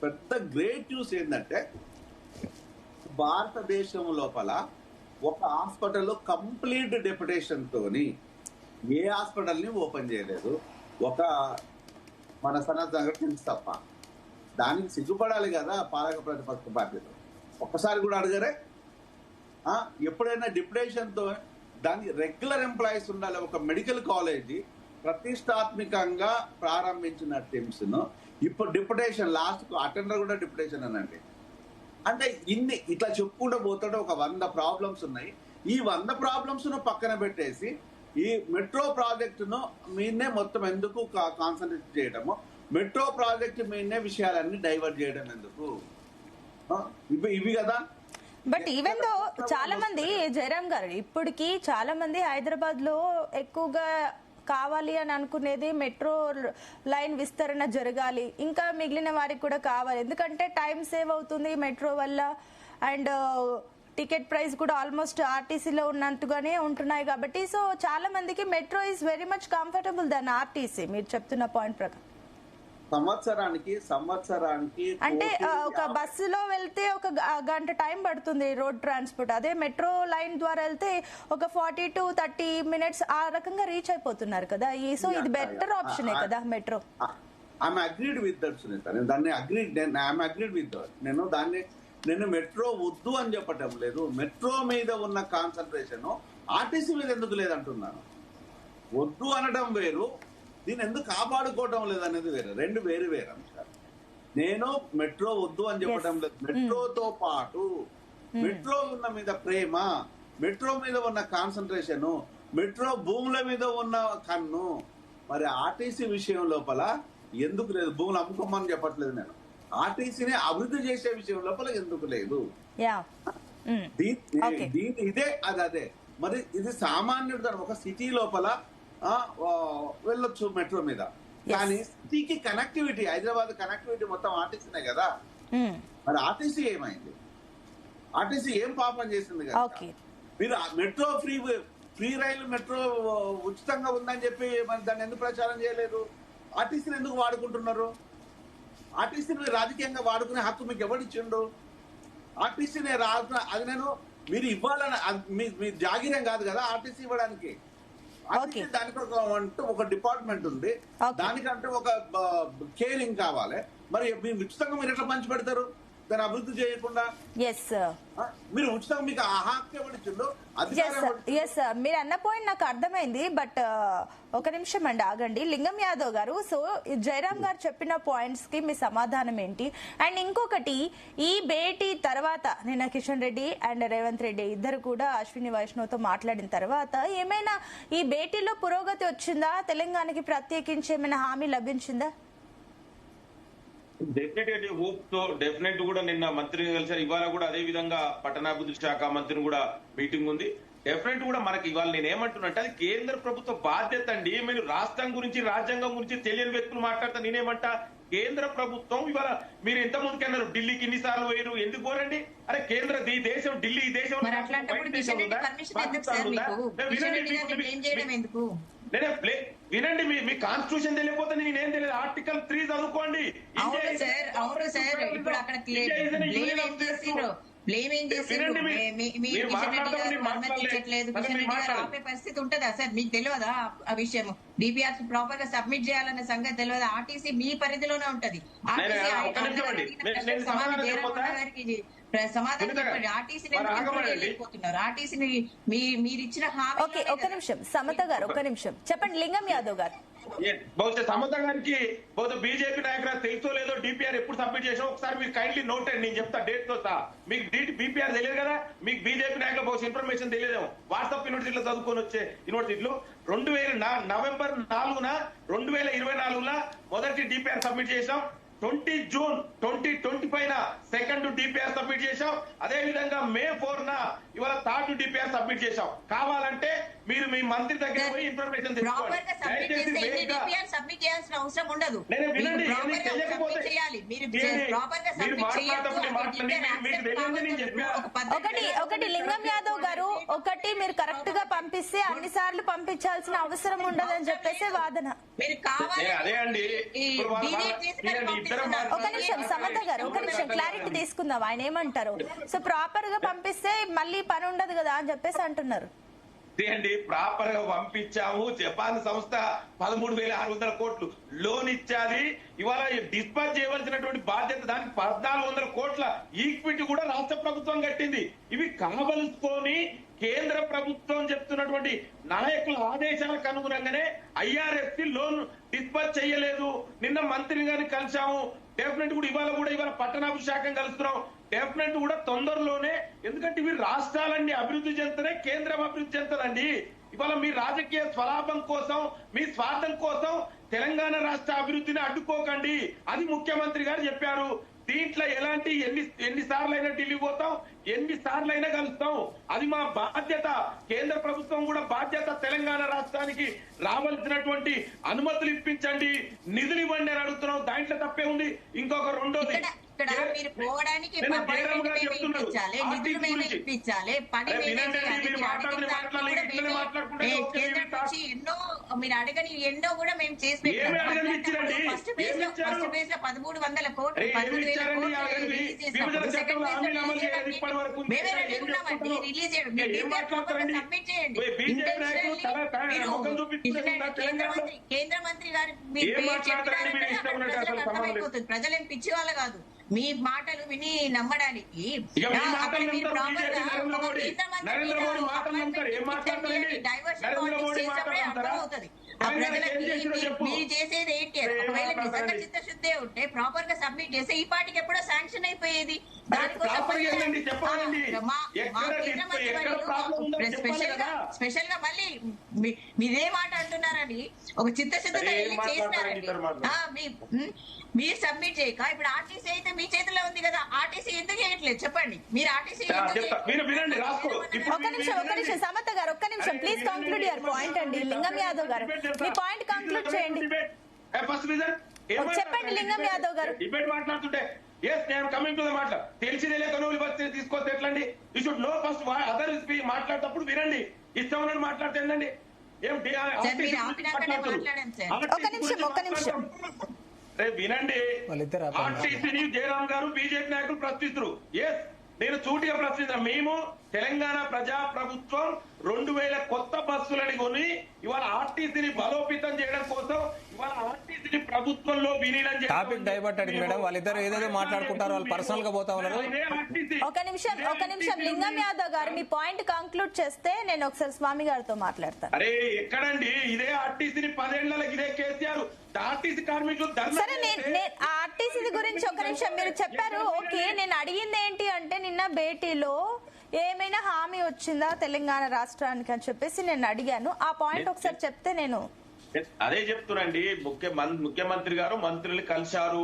పెద్ద గ్రేట్ న్యూస్ ఏంటంటే, భారతదేశం లోపల ఒక హాస్పిటల్ కంప్లీట్ డెప్యుటేషన్ తోని ఏ హాస్పిటల్ ని ఓపెన్ చేయలేదు, ఒక మన సనత్ నగర్ కిమ్స్ తప్ప. దానికి సిగ్గుపడాలి కదా పాలక ప్రతిపక్ష పార్టీలో. ఒక్కసారి కూడా అడగరే. ఎప్పుడైనా డిప్యుటేషన్ తో దానికి రెగ్యులర్ ఎంప్లాయీస్ ఉండాలి. ఒక మెడికల్ కాలేజీ ప్రతిష్టాత్మకంగా ప్రారంభించిన టిమ్స్ ను ఇప్పుడు డిప్యుటేషన్, లాస్ట్ అటెండర్ కూడా డిప్యుటేషన్ అనండి. అంటే ఇన్ని ఇట్లా చెప్పుకుంటూ పోతుంటే ఒక 100 ప్రాబ్లమ్స్ ఉన్నాయి. ఈ 100 ప్రాబ్లమ్స్ ను పక్కన పెట్టేసి ఈ మెట్రో ప్రాజెక్టును మీనే మొత్తం ఎందుకు కాన్సన్ట్రేట్ చేయడము, మెట్రో ప్రాజెక్ట్ మీనే విషయాలన్నీ డైవర్ట్ చేయడం ఎందుకు? ఇవి కదా. బట్ ఈవెన్ దో చాలా మంది, జయరామ్ గారు, ఇప్పటికి చాలా మంది హైదరాబాద్ లో ఎక్కువగా కావాలి అని అనుకునేది మెట్రో లైన్ విస్తరణ జరగాలి, ఇంకా మిగిలిన వారికి కూడా కావాలి. ఎందుకంటే టైం సేవ్ అవుతుంది మెట్రో వల్ల, అండ్ టికెట్ ప్రైస్ కూడా ఆల్మోస్ట్ ఆర్టీసీలో ఉన్నట్టుగానే ఉంటున్నాయి కాబట్టి. సో చాలా మందికి metro is very much comfortable than RTC, మీరు చెప్తున్న పాయింట్ ప్రకారం. సంవత్సరానికి అంటే ఒక బస్సులో వెళ్తే ఒక గంట టైం పడుతుంది రోడ్ ట్రాన్స్పోర్ట్, అదే మెట్రో లైన్ ద్వారా వెళ్తే ఒక 40 to 30 minutes ఆ రకంగా రీచ్ అయిపోతున్నారు కదా. సో ఇది బెటర్ ఆప్షన్ కదా metro. I'm agreed with that Sunitha. నేను దాన్ని అగ్రీడ్ విత్ దట్. నేను మెట్రో వద్దు అని చెప్పటం లేదు. మెట్రో మీద ఉన్న కాన్సన్ట్రేషన్ ఆర్టీసీ మీద ఎందుకు లేదంటున్నాను. వద్దు అనడం వేరు, దీన్ని ఎందుకు కాపాడుకోవడం లేదనేది వేరే. రెండు వేరు అంశాలు. నేను మెట్రో వద్దు అని చెప్పడం లేదు. మెట్రోతో పాటు మెట్రో ఉన్న మీద ప్రేమ, మెట్రో మీద ఉన్న కాన్సన్ట్రేషన్, మెట్రో భూముల మీద ఉన్న కన్ను మరి ఆర్టీసీ విషయం లోపల ఎందుకు లేదు? భూములు అమ్ముకోమని చెప్పట్లేదు నేను. ఆర్టీసీని అభివృద్ధి చేసే విషయం లోపల ఎందుకు లేదు? ఇదే అదే. మరి ఇది సామాన్యుడు ఒక సిటీ లోపల వెళ్ళొచ్చు మెట్రో మీద, కానీ సిటీకి కనెక్టివిటీ, హైదరాబాద్ కనెక్టివిటీ మొత్తం ఆర్టీసీనే కదా. మరి ఆర్టీసీ ఏమైంది? ఆర్టీసీ ఏం పాపం చేసింది కదా? మీరు మెట్రో ఫ్రీ రైలు మెట్రో ఉచితంగా ఉందని చెప్పి మరి దాన్ని ఎందుకు ప్రచారం చేయలేదు? ఆర్టీసీని ఎందుకు వాడుకుంటున్నారు? ఆర్టీసీని రాజకీయంగా వాడుకునే హక్కు మీకు ఎవరిచ్చిండు? ఆర్టీసీని అది నేను మీరు ఇవ్వాలని మీ జాగిరం కాదు కదా ఆర్టీసీ ఇవ్వడానికి. ఆర్టీసీ దానికి ఒక డిపార్ట్మెంట్ ఉంది, దానికంటే ఒక కేరింగ్ కావాలి. మరి మీరు ఉచితంగా మీరు ఎట్లా పంచి పెడతారు దాన్ని అభివృద్ధి చేయకుండా? మీరు ఉచితంగా మీకు ఆ హక్కు ఎవరిచ్చిండు? మీరు అన్న పాయింట్ నాకు అర్థమైంది. బట్ ఒక నిమిషం అండి ఆగండి లింగం యాదవ్ గారు. సో జయరాం గారు చెప్పిన పాయింట్స్ కి మీ సమాధానం ఏంటి? అండ్ ఇంకొకటి, ఈ భేటీ తర్వాత నిన్న కిషన్ రెడ్డి అండ్ రేవంత్ రెడ్డి ఇద్దరు కూడా అశ్విని వైష్ణవ్ తో మాట్లాడిన తర్వాత ఏమైనా ఈ భేటీలో పురోగతి వచ్చిందా? తెలంగాణకి ప్రత్యేకించి ఏమైనా హామీ లభించిందా? డెఫినెట్ హోప్ తో డెఫినెట్ కూడా నిన్న మంత్రిని కలిసారు. ఇవాళ కూడా అదే విధంగా పట్టణాభివృద్ధి శాఖ మంత్రిని కూడా మీటింగ్ ఉంది. డెఫినెట్ కూడా మనకి ఇవాళ నేను ఏమంటున్నట్టు అది కేంద్ర ప్రభుత్వ బాధ్యత అండి. మీరు రాష్ట్రం గురించి రాజ్యాంగం గురించి తెలియని వ్యక్తులు మాట్లాడతా నేనేమంటా, కేంద్ర ప్రభుత్వం ఇవాళ మీరు ఎంత ముందుకన్నారు ఢిల్లీకి ఎన్నిసార్లు పోయారు, ఎందుకు పోరండి? అరే కేంద్ర ఈ దేశం ఢిల్లీ ఈ దేశం వినండి. మీ కాన్స్టిట్యూషన్ తెలియకపోతే నేనేం తెలియదు. ఆర్టికల్ 3 చదువుకోండి. ఇప్పుడు అక్కడ బ్లేమ్ ఏం చేసిండ్రు? ఆపే పరిస్థితి ఉంటుందా సార్? మీకు తెలియదా ఆ విషయం? డిపిఆర్ ప్రాపర్ గా సబ్మిట్ చేయాలన్న సంగతి తెలియదా? ఆర్టీసీ మీ పరిధిలోనే ఉంటది. సమాధానం చెప్పండి. ఆర్టీసీపోతున్నారు. ఆర్టీసీని మీరు ఇచ్చిన హామీ. ఒక నిమిషం సమత గారు, ఒక నిమిషం చెప్పండి. లింగం యాదవ్ గారు, బహుశా సమత గారికి బహుశా బీజేపీ నాయకులు తెలుసో లేదో డిపిఆర్ ఎప్పుడు సబ్మిట్ చేసాం ఒకసారి మీరు కైండ్లీ నోట్ అండి. నేను చెప్తా డేట్ తో సహా. మీకు బీపీఆర్ తెలియదు కదా, మీకు బీజేపీ నాయకులు బహుశా ఇన్ఫర్మేషన్ తెలియదేమో. వాట్సాప్ యూనివర్సిటీలో చదువుకొని వచ్చే యూనివర్సిటీలో నవంబర్ 4న 2024 మొదటి డిపిఆర్ సబ్మిట్ చేసాం. 20 జూన్ 2025 సెకండ్ డిపిఆర్ సబ్మిట్ చేశాం. అదే విధంగా మే 4న ఇవాళ థర్డ్ డిపిఆర్ సబ్మిట్ చేశాం. కావాలంటే మీరు మీ మంత్రి దగ్గర పోయి ఇన్ఫర్మేషన్ తెచ్చుకోండి. సబ్మిట్ చేయాల్సిన అవసరం ఉండదు. ఒకటి లింగం యాదవ్ గారు, ఒకటి మీరు కరెక్ట్ గా పంపిస్తే అన్ని సార్లు పంపించాల్సిన అవసరం ఉండదని చెప్పేసి వాదన. మీరు కావాలి అదే అండి. ఒక నిమిషం సమత గారు, ఒక నిమిషం క్లారిటీ తీసుకుందాం. ఆయన ఏమంటారు? సో ప్రాపర్ గా పంపిస్తే మళ్ళీ పని ఉండదు కదా అని చెప్పేసి అంటున్నారు. అండి ప్రాపర్ గా పంపించాము. జపాన్ సంస్థ 13,600 కోట్లు లోన్ ఇచ్చాది. ఇవాళ డిస్పాచ్ చేయవలసినటువంటి బాధ్యత దానికి 1,400 కోట్ల ఈక్విటీ కూడా రాష్ట్ర ప్రభుత్వం కట్టింది. ఇవి కావలసుకొని కేంద్ర ప్రభుత్వం చెప్తున్నటువంటి నాయకుల ఆదేశాలకు అనుగుణంగానే ఐఆర్ఎఫ్సి లోన్ డిస్పాచ్ చేయలేదు. నిన్న మంత్రి గారిని కలిసాము. డెఫినెట్ కూడా ఇవాళ పట్టణాభివృద్ధి శాఖ కలుస్తున్నాం. డెఫినెట్ కూడా తొందరలోనే, ఎందుకంటే ఇవి రాష్ట్రాలన్నీ అభివృద్ధి చెందుతాయి, కేంద్రం అభివృద్ధి చెందుతుందండి. ఇవాళ మీ రాజకీయ స్వలాభం కోసం, మీ స్వార్థం కోసం తెలంగాణ రాష్ట్ర అభివృద్ధిని అడ్డుకోకండి. అది ముఖ్యమంత్రి గారు చెప్పారు. దీంట్లో ఎలాంటి ఎన్నిసార్లైనా ఢిల్లీ పోతాం, ఎన్నిసార్లైనా కలుస్తాం. అది మా బాధ్యత. కేంద్ర ప్రభుత్వం కూడా బాధ్యత. తెలంగాణ రాష్ట్రానికి రావాల్సినటువంటి అనుమతులు ఇప్పించండి, నిధులు ఇవ్వండి అని అడుగుతున్నాం. దాంట్లో తప్పే ఉంది. ఇంకొక రెండోది, మీరు పోవడానికి ఇప్పించాలి, పని కేంద్రం నుంచి ఎన్నో మీరు అడగని ఎన్నో కూడా మేము చేసి పెట్టాం. ఫస్ట్ ఫేజ్ లో 1,300 కోట్లు, 12,000 కోట్లు రిలీజ్ చేసాం. సెకండ్ ఫేజ్ లో మేమే రెడీ ఉన్నామండి రిలీజ్ చేయడం. సబ్మిట్ చేయండి. కేంద్ర మంత్రి గారు అర్థమైపోతుంది. ప్రజలేం పిచ్చి వాళ్ళ కాదు. మీ మాటలు విని నమ్మడానికి అర్థమవుతుంది. మీరు చేసేది ఏంటి? ఒకవేళ నిజంగా చిత్తశుద్ధి ఉంటే ప్రాపర్ గా సబ్మిట్ చేస్తే ఈ పార్టీకి ఎప్పుడో శాంక్షన్ అయిపోయేది. దానికోసం స్పెషల్ గా మళ్ళీ మీరే మాట అంటున్నారని ఒక చిత్తశుద్ధితో చేసినారండి. మీరు సబ్మిట్ చేయక ఇప్పుడు ఆర్టీసీ అయితే మీ చేతిలో ఉంది కదా, ఆర్టీసీ ఎందుకు చేయట్లేదు చెప్పండి. మీరు ఆర్టీసీ ఒక్క నిమిషం సమత గారు, ఒక్క నిమిషం ప్లీజ్ కంక్లూడ్ యువర్ పాయింట్ అండి. లింగం యాదవ్ గారు మీ పాయింట్ కంక్లూడ్ చేయండి. చెప్పండి లింగం యాదవ్ గారు. డిబేట్ మాట్లాడుతుంటే తెలిసి తెలియక నువ్వు తీసుకొస్తే ఎట్లండి? You should know first other మాట్లాడేటప్పుడు వినండి. ఇష్టం ఉన్నది మాట్లాడితే ఏంటండి? ఒక్క నిమిషం రేపు వినండి, వాళ్ళిద్దరు ఆపండి. ఆర్టీసీని జయరాం గారు బీజేపీ నాయకులు ప్రశ్నిస్తారు. ఎస్, నేను సూటిగా ప్రశ్నిస్తున్నా. మేము తెలంగాణ ప్రజా ప్రభుత్వం 2000 కొత్త బస్సులని కొని ఇవాళ ఆర్టీసీని బలోపేతం చేయడం కోసం ఇవాళ ఆర్టీసీని ప్రభుత్వంలో విలీనం చేయడం. టాపిక్ డైవర్ట్ అడిగి మేడం, వాళ్ళిద్దరు ఏదేదో మాట్లాడుకుంటారు, వాళ్ళు పర్సనల్ గా పోతా ఉన్నారు. ఇదే ఆర్టీసీ. ఒక నిమిషం లింగం యాదవ్ గారు మీ పాయింట్ కంక్లూడ్ చేస్తే నేను ఒకసారి స్వామి గారితో మాట్లాడతాను. అరే ఎక్కడండి, ఇదే ఆర్టీసీని 10 ఏళ్లకు ఇదే కేసీఆర్ ఆర్టీసీ కార్మికులు ధర్నా సరే నేను ఆర్టీసీ గురించి ఒక నిమిషం మీరు చెప్పారు. ఓకే, నేను అడిగింది ఏంటి అంటే నిన్న భేటీలో ఏమైనా హామీ వచ్చిందా తెలంగాణ రాష్ట్రానికి అని చెప్పేసి నేను అడిగాను. ఆ పాయింట్ ఒకసారి చెప్తే నేను అదే చెప్తున్నాండి. ముఖ్యమంత్రి గారు మంత్రులు కలిశారు,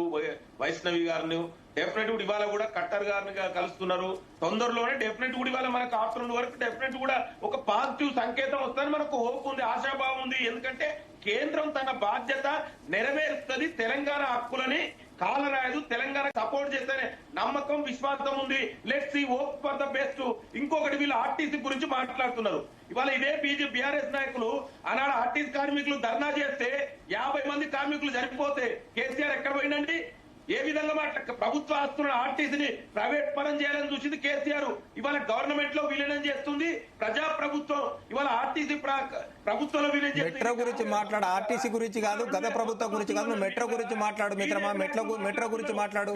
వైష్ణవి గారిని డెఫినెట్ కూడా ఇవాళ కూడా కట్టర్ గారిని కలుస్తున్నారు. తొందరలోనే డెఫినెట్ కూడా ఇవాళ మనకు ఆఫ్టర్నూన్ వరకు డెఫినెట్ కూడా ఒక పాజిటివ్ సంకేతం వస్తుందని మనకు హోప్ ఉంది, ఆశాభావం ఉంది. ఎందుకంటే కేంద్రం తన బాధ్యత నెరవేరుస్తుంది, తెలంగాణ హక్కులని కాలరాయదు, తెలంగాణ సపోర్ట్ చేస్తేనే నమ్మకం విశ్వాసం ఉంది. Let's see, hope for the best. ఇంకొకటి వీళ్ళు ఆర్టీసీ గురించి మాట్లాడుతున్నారు. ఇవాళ ఇదే బీఆర్ఎస్ నాయకులు ఆనాడు ఆర్టీసీ కార్మికులు ధర్నా చేస్తే 50 మంది కార్మికులు చనిపోతే కేసీఆర్ ఎక్కడ పోయిందండి? ఏ విధంగా ప్రభుత్వ ఆస్తున్న ఆర్టీసీని ప్రైవేట్ పరం చేయాలని చూసింది కేసీఆర్. ఇవాళ గవర్నమెంట్ లో విలీనం చేస్తుంది ప్రజా ప్రభుత్వం. ఇవాళ ఆర్టీసీ ప్రభుత్వంలో విలీనం చేస్తుంది. మెట్రో గురించి మాట్లాడు, ఆర్టీసీ గురించి కాదు, గత ప్రభుత్వం గురించి కాదు, నువ్వు మెట్రో గురించి మాట్లాడు మిత్రమా. మెట్రో గురించి మాట్లాడు,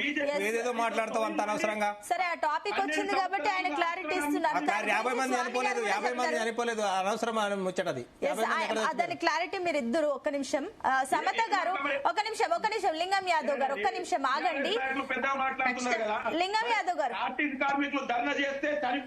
ఏదేదో మాట్లాడతావు అంత అనవసరంగా. సరే, ఆ టాపిక్ వచ్చింది కాబట్టి ఆయన క్లారిటీ ఇస్తున్నారు. 50 మంది చనిపోలేదు, అనవసరం ముచ్చటది. దాని క్లారిటీ మీరు ఇద్దరు. ఒక్క నిమిషం సమత గారు, ఒక నిమిషం లింగం యాదవ్ గారు, ఒక్క నిమిషం ఆగండి. లింగం యాదవ్ గారు,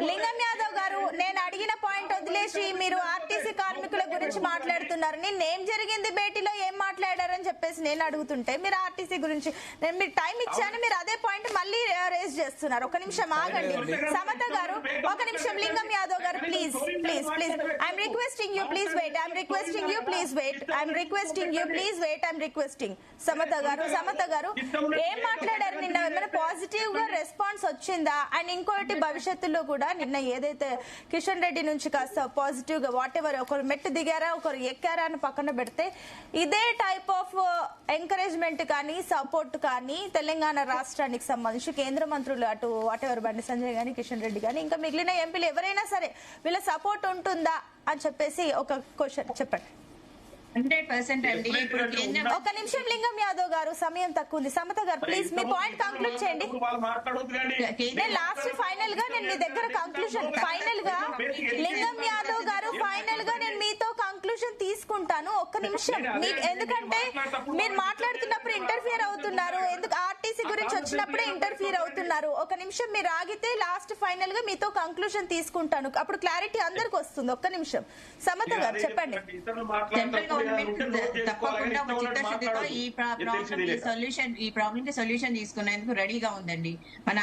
లింగం యాదవ్ గారు, నేను అడిగిన పాయింట్ వదిలేసి మీరు ఆర్టీసీ కార్మికుల గురించి మాట్లాడుతున్నారు. నేను ఏం జరిగింది భేటీలో, ఏం మాట్లాడారని చెప్పేసి నేను అడుగుతుంటే మీరు ఆర్టీసీ గురించి నేను మీరు టైం ఇచ్చాను, మీరు అదే పాయింట్ మళ్ళీ రేజ్ చేస్తున్నారు. ఒక నిమిషం ఆగండి సమత గారు, ఒక నిమిషం. లింగం యాదవ్ గారు, please I'm requesting you, please wait. Samatha గారు ఏం మాట్లాడారు నిన్న? ఏమైనా పాజిటివ్ గా రెస్పాన్స్ వచ్చిందా? అండ్ ఇంకోటి, భవిష్యత్తులో కూడా నిన్న ఏదైతే కిషన్ రెడ్డి నుంచి కాస్త పాజిటివ్ గా వాట్ ఎవర్, ఒకరు మెట్టు దిగారా ఒకరు ఎక్కారా అని పక్కన పెడితే ఇదే టైప్ ఆఫ్ ఎంకరేజ్మెంట్ కానీ సపోర్ట్ కానీ తెలంగాణ రాష్ట్రానికి సంబంధించి కేంద్ర మంత్రులు అటు వాట్ ఎవర్ బండి సంజయ్ గానీ కిషన్ రెడ్డి గానీ ఇంకా మిగిలిన ఎంపీలు ఎవరైనా సరే వీళ్ళ సపోర్ట్ ఉంటుందా అని చెప్పేసి ఒక క్వశ్చన్ చెప్పండి. 100% అండి. ఇప్పుడు ఒక నిమిషం లింగం యాదవ్ గారు, సమయం తక్కువ ఉంది. సమత గారు ప్లీజ్ మీ పాయింట్ కంక్లూడ్ చేయండి. నేను లాస్ట్ ఫైనల్ గా నేను మీ దగ్గర కంక్లూజన్ ఫైనల్ గా లింగం యాదవ్ గారు ఫైనల్ గా నేను మీతో కంక్లూజన్ తీసుకుంటాను. ఒక్క నిమిషం, ఎందుకంటే మీరు మాట్లాడుతున్నప్పుడు ఇంటర్ఫియర్ అవుతున్నారు, ఎందుకు ఆర్టీసీ గురించి వచ్చినప్పుడే ఇంటర్ఫియర్ అవుతున్నారు. ఒక నిమిషం మీరు ఆగితే లాస్ట్ ఫైనల్ గా మీతో కంక్లూజన్ తీసుకుంటాను, అప్పుడు క్లారిటీ అందరికి వస్తుంది. ఒక్క నిమిషం సమత గారు చెప్పండి. తప్పకుండా ఒక చిత్తశుద్ధితో ఈ ప్రాబ్లం కి సొల్యూషన్ తీసుకునేందుకు రెడీగా ఉందండి మన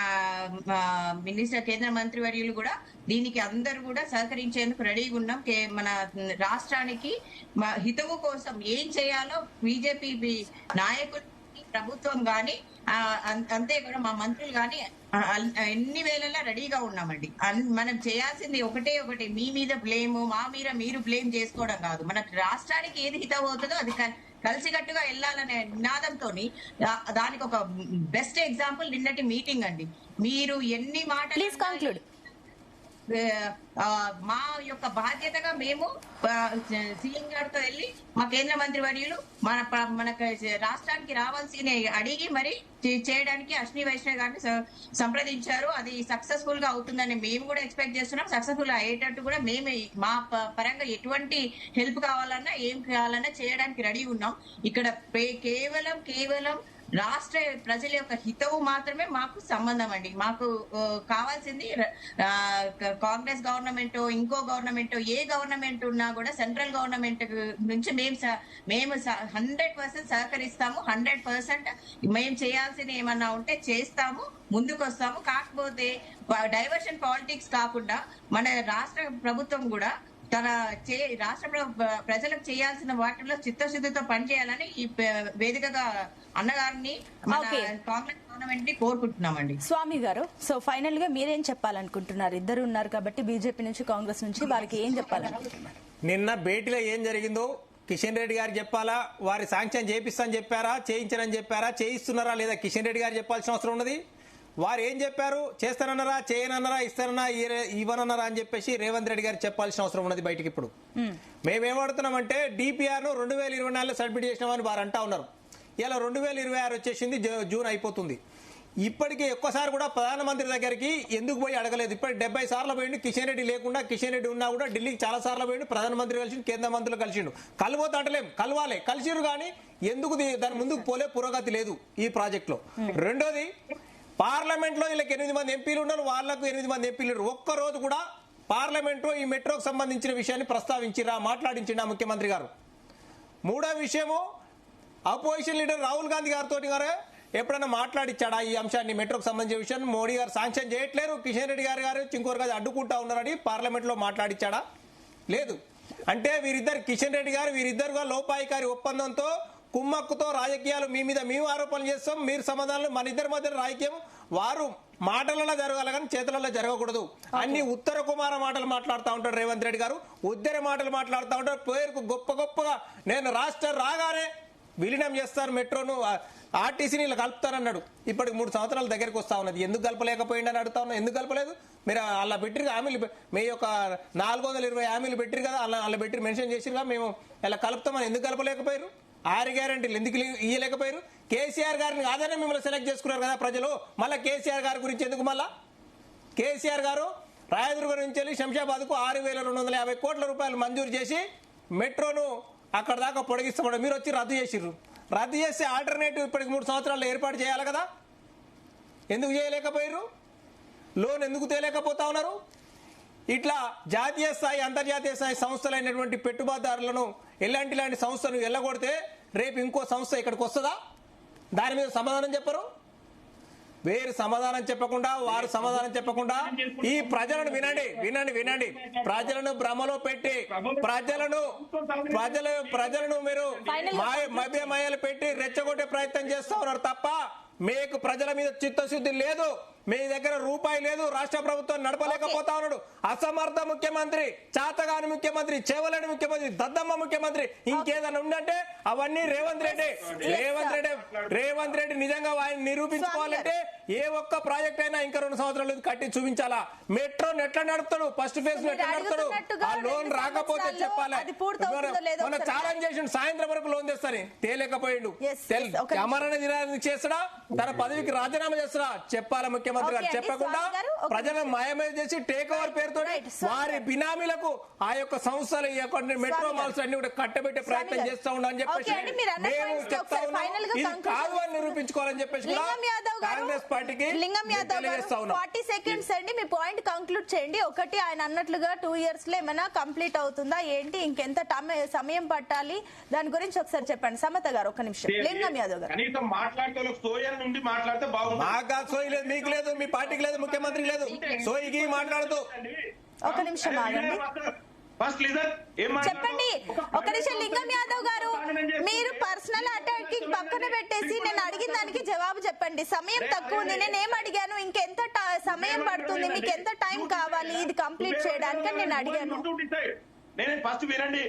మినిస్టర్. కేంద్ర మంత్రి వర్యులు కూడా దీనికి అందరూ కూడా సహకరించేందుకు రెడీగా ఉన్నాం. మన రాష్ట్రానికి హితవు కోసం ఏం చేయాలో బీజేపీ నాయకులు, ప్రభుత్వం గాని అంతే కూడా మా మంత్రులు గాని ఎన్ని వేళలా రెడీగా ఉన్నామండి. మనం చేయాల్సింది ఒకటి, మీ మీద బ్లేమ్, మా మీద మీరు బ్లేమ్ చేసుకోవడం కాదు. మన రాష్ట్రానికి ఏది హితవు అవుతుందో అది కలిసికట్టుగా వెళ్ళాలనే నినాదంతో దానికి ఒక బెస్ట్ ఎగ్జాంపుల్ నిన్నటి మీటింగ్ అండి. మీరు ఎన్ని మాటలు మా యొక్క బాధ్యతగా మేము సీఎం గారితో వెళ్ళి మా కేంద్ర మంత్రి వర్యులు మనకు రాష్ట్రానికి రావాల్సిన అడిగి మరి చేయడానికి అశ్విని వైష్ణవ్ గారిని సంప్రదించారు. అది సక్సెస్ఫుల్ గా అవుతుందని మేము కూడా ఎక్స్పెక్ట్ చేస్తున్నాం. సక్సెస్ఫుల్ అయ్యేటట్టు కూడా మేము మా పరంగా ఎటువంటి హెల్ప్ కావాలన్నా ఏం కావాలన్నా చేయడానికి రెడీ ఉన్నాం. ఇక్కడ కేవలం రాష్ట్ర ప్రజల యొక్క హితవు మాత్రమే మాకు సంబంధం అండి. మాకు కావాల్సింది కాంగ్రెస్ గవర్నమెంట్, ఇంకో గవర్నమెంట్, ఏ గవర్నమెంట్ ఉన్నా కూడా సెంట్రల్ గవర్నమెంట్ నుంచి మేము 100% సహకరిస్తాము. 100% మేము చేయాల్సింది ఏమన్నా ఉంటే చేస్తాము, ముందుకు వస్తాము. కాకపోతే డైవర్షన్ పాలిటిక్స్ కాకుండా మన రాష్ట్ర ప్రభుత్వం కూడా తన రాష్ట్ర ప్రజలకు చేయాల్సిన వాటిలో చిత్తశుద్ధితో పనిచేయాలని ఈ వేదికగా అన్నగారిని కాంగ్రెస్ గవర్నమెంట్ ని కోరుకుంటున్నామండి. స్వామి గారు, సో ఫైనల్ గా మీరేం చెప్పాలనుకుంటున్నారు? ఇద్దరు ఉన్నారు కాబట్టి బీజేపీ నుంచి కాంగ్రెస్ నుంచి, వారికి ఏం చెప్పాలనుకుంటున్నారు? నిన్న భేటీలో ఏం జరిగిందో కిషన్ రెడ్డి గారు చెప్పాలా, వారి శాంక్షన్ చేపిస్తానని చెప్పారా, చేయించనని చెప్పారా, చేయిస్తున్నారా లేదా కిషన్ రెడ్డి గారు చెప్పాల్సిన అవసరం ఉన్నది. వారు ఏం చెప్పారు, చేస్తానన్నారా, చేయనన్నారా, ఇస్తానన్నా, ఇవ్వనన్నారా అని చెప్పేసి రేవంత్ రెడ్డి గారు చెప్పాల్సిన అవసరం ఉన్నది బయటికి. ఇప్పుడు మేమేమడుతున్నామంటే DPRను 2024లో సబ్మిట్ చేసినామని వారు అంటా ఉన్నారు. ఇలా 2026 వచ్చేసింది, జూన్ అయిపోతుంది. ఇప్పటికీ ఒక్కసారి కూడా ప్రధానమంత్రి దగ్గరికి ఎందుకు పోయి అడగలేదు. ఇప్పటికి 70 సార్లు పోయిండు. కిషన్ రెడ్డి లేకుండా, కిషన్ రెడ్డి ఉన్నా కూడా ఢిల్లీకి చాలా సార్లు పోయిండు. ప్రధానమంత్రి కలిసిండు, కేంద్ర మంత్రులు కలిసిండు. కలవద్దు అంటలేం, కలవాలి, కలిసిరు. కానీ ఎందుకు దాని ముందుకు పోలే, పురోగతి లేదు ఈ ప్రాజెక్ట్ లో. రెండోది, పార్లమెంట్ లో వీళ్ళకి 8 మంది ఎంపీలు ఉన్నారు, వాళ్లకు 8 మంది ఎంపీలు. ఒక్కరోజు కూడా పార్లమెంట్ లో ఈ మెట్రోకు సంబంధించిన విషయాన్ని ప్రస్తావించిరా, మాట్లాడించిండా ముఖ్యమంత్రి గారు. మూడో విషయము, అపోజిషన్ లీడర్ రాహుల్ గాంధీ గారితో ఎప్పుడైనా మాట్లాడిచ్చాడా ఈ అంశాన్ని, మెట్రోకు సంబంధించిన విషయాన్ని? మోడీ గారు శాంక్షన్ చేయట్లేరు, కిషన్ రెడ్డి గారు ఇంకోరు గారు అడ్డుకుంటా ఉన్నారని పార్లమెంట్ లో మాట్లాడిచ్చాడా? లేదు. అంటే వీరిద్దరు, కిషన్ రెడ్డి గారు వీరిద్దరుగా లోపాయికారి ఒప్పందంతో, కుమ్మక్కుతో రాజకీయాలు మీ మీద మేము ఆరోపణలు చేస్తాం, మీరు సమాధానాలు, మన ఇద్దరి మధ్య రాజకీయం వారు మాటలలో జరగాలి కానీ చేతులలో జరగకూడదు. అన్ని ఉత్తర కుమార మాటలు మాట్లాడుతూ ఉంటాడు రేవంత్ రెడ్డి గారు, ఉద్దర మాటలు మాట్లాడుతూ ఉంటారు. పేరుకు గొప్పగా నేను రాష్ట్ర రాగానే విలీనం చేస్తారు, మెట్రోను ఆర్టీసీని ఇలా కలుపుతారన్నాడు. ఇప్పటికి 3 సంవత్సరాల దగ్గరికి వస్తా ఉన్నది. ఎందుకు కలపలేకపోయిందని అడుగుతా ఉన్నా. ఎందుకు కలపలేదు? మీరు అలా పెట్టిరు హామీలు, మీ యొక్క 420 హామీలు పెట్టిరు కదా, అలా పెట్టి మెన్షన్ చేసిరుగా, మేము ఇలా కలుపుతామని ఎందుకు కలపలేకపోయారు? 6 గ్యారెంటీలు ఎందుకు ఇయ్యలేకపోయారు? కేసీఆర్ గారిని కాదనే మిమ్మల్ని సెలెక్ట్ చేసుకున్నారు కదా ప్రజలు. మళ్ళీ కేసీఆర్ గారి గురించి ఎందుకు? మళ్ళా కేసీఆర్ గారు రాయదుర్గం నుంచి వెళ్ళి శంషాబాద్కు 6,250 కోట్ల రూపాయలు మంజూరు చేసి మెట్రోను అక్కడ దాకా పొడిగిస్తామని మీరు వచ్చి రద్దు చేసిర్రు. రద్దు చేస్తే ఆల్టర్నేటివ్ ఇప్పటికి 3 సంవత్సరాల్లో ఏర్పాటు చేయాలి కదా, ఎందుకు చేయలేకపోయారు? లోన్ ఎందుకు తేలేకపోతా ఉన్నారు? ఇట్లా జాతీయ స్థాయి, అంతర్జాతీయ స్థాయి సంస్థలైనటువంటి పెట్టుబడిదారులను ఇలాంటి సంస్థను వెళ్ళగొడితే రేపు ఇంకో సంస్థ ఇక్కడికి వస్తుందా? దాని మీద సమాధానం చెప్పరు. వేరు సమాధానం చెప్పకుండా, వారు సమాధానం చెప్పకుండా ఈ ప్రజలను వినండి ప్రజలను భ్రమలో పెట్టి, ప్రజలను మీరు మభ్యమయాలు పెట్టి రెచ్చగొట్టే ప్రయత్నం చేస్తా ఉన్నారు తప్ప మీకు ప్రజల మీద చిత్తశుద్ధి లేదు. మీ దగ్గర రూపాయి లేదు. రాష్ట్ర ప్రభుత్వం నడపలేకపోతా ఉన్నాడు. అసమర్థ ముఖ్యమంత్రి, చాతగాని ముఖ్యమంత్రి, చేవలేని ముఖ్యమంత్రి, దద్దమ్మ ముఖ్యమంత్రి. ఇంకేదైనా ఉందంటే అవన్నీ రేవంత్ రెడ్డి నిజంగా ఆయన నిరూపించుకోవాలంటే ఏ ఒక్క ప్రాజెక్ట్ అయినా ఇంకా 2 సంవత్సరాలు కట్టి చూపించాలా. మెట్రోని ఎట్లా నడుపుతాడు, ఫస్ట్ ఫేజ్ ఎట్లా నడుపుతాడు, ఆ లోన్ రాకపోతే చెప్పాలి. మన ఛాలెంజ్ చేసిండు, సాయంత్రం వరకు లోన్ తెస్తాని, తేలేకపోయిండు. అమరణ దినానికి చేస్తాడా, తన పదవికి రాజీనామా చేస్తాడా చెప్పాలా ముఖ్యమంత్రి గారు. చెప్పకుండా ప్రజలను మాయమే చేసి టేక్ ఓవర్ పేరుతో వారి బినామీలకు ఆ యొక్క సంస్థలు మెట్రో మాల్స్ అన్ని కూడా కట్టబెట్టే ప్రయత్నం చేస్తా ఉండని చెప్పేసి మేము చెప్తా ఉన్నాం. ఇది కాదు అని నిరూపించుకోవాలని చెప్పేసి కాంగ్రెస్ పార్టీకి లింగం యాదవ్ గారు 40 సెకండ్స్ అండి, మీ పాయింట్ కంక్లూడ్ చేయండి. ఒకటి, ఆయన అన్నట్లుగా 2 years లో ఏమైనా కంప్లీట్ అవుతుందా ఏంటి, ఇంకెంత సమయం పట్టాలి, దాని గురించి ఒకసారి చెప్పండి. సమత గారు 1 నిమిషం. లింగం యాదవ్ గారు కనీసం మాట్లాడితే సోయల్ నుండి మాట్లాడితే బాగుంది. మాకు సోయి లేదు, మీకు లేదు, మీ పార్టీకి లేదు, ముఖ్యమంత్రికి లేదు. సోయికి మాట్లాడుతూ 1 నిమిషం ఆగండి. చెప్పండి 1 నిమిషం. లింగం యాదవ్ గారు, మీరు పర్సనల్ అటాకింగ్ పక్కన పెట్టేసి నేను అడిగిన దానికి జవాబు చెప్పండి. సమయం తక్కువ ఉంది. నేను ఏం అడిగాను, ఇంకెంత సమయం పడుతుంది, మీకు ఎంత టైం కావాలి ఇది కంప్లీట్ చేయడానికి నేను అడిగాను. నేను ఫస్ట్ వినండి.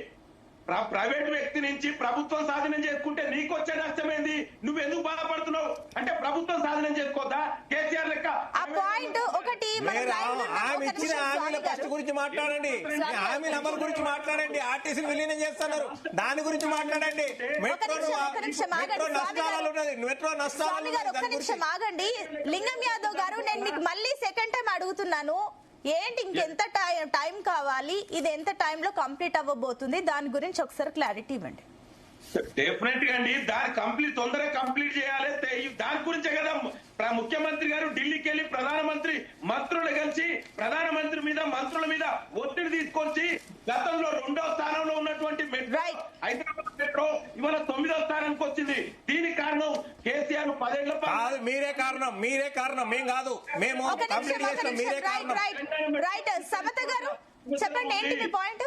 ప్రైవేట్ వ్యక్తి నుంచి ప్రభుత్వం సాధనం చేసుకుంటే నీకు వచ్చే నష్టం ఏంది? నువ్వు ఎందుకు బాధపడుతున్నావు? అంటే ప్రభుత్వం సాధనం చేసుకోవద్దా కేసీఆర్ లెక్క? ఆ పాయింట్ ఒకటి, ఆమె ఇచ్చిన హామీల ఫస్ట్ గురించి మాట్లాడండి, హామీల అమలు గురించి మాట్లాడండి. ఆర్టీసీని విలీనం చేస్తున్నారు, దాని గురించి మాట్లాడండి. మెట్రో నష్టాలు ఉన్నది, మెట్రో నష్టాలు. 1 నిమిషం ఆగండి. లింగం యాదవ్ గారు, నేను మీకు మళ్ళీ సెకండ్ టైం అడుగుతున్నాను, ఏంటి ఇంకెంత టైం కావాలి, ఇది ఎంత టైంలో కంప్లీట్ అవ్వబోతుంది, దాని గురించి ఒకసారి క్లారిటీ ఇవ్వండి. డెఫినెట్ గా అండి, దాని తొందరగా కంప్లీట్ చేయాలి. దాని గురించే కదా ముఖ్యమంత్రి గారు ఢిల్లీకి వెళ్లి మంత్రులు కలిసి ప్రధానమంత్రి మీద, మంత్రుల మీద ఒత్తిడి తీసుకొచ్చి గతంలో 2వ స్థానంలో ఉన్నటువంటి హైదరాబాద్ మెట్రో ఇవాళ 9వ స్థానానికి వచ్చింది. దీనికి కారణం కేసీఆర్ 10 ఏళ్ల కాదు, మీరే కారణం, మేం కాదు. మేము కంప్లీట్ చేస్తాం, మీరే కారణం. రైట్. సమత గారు చెప్పండి, ఏంటి మీ పాయింట్?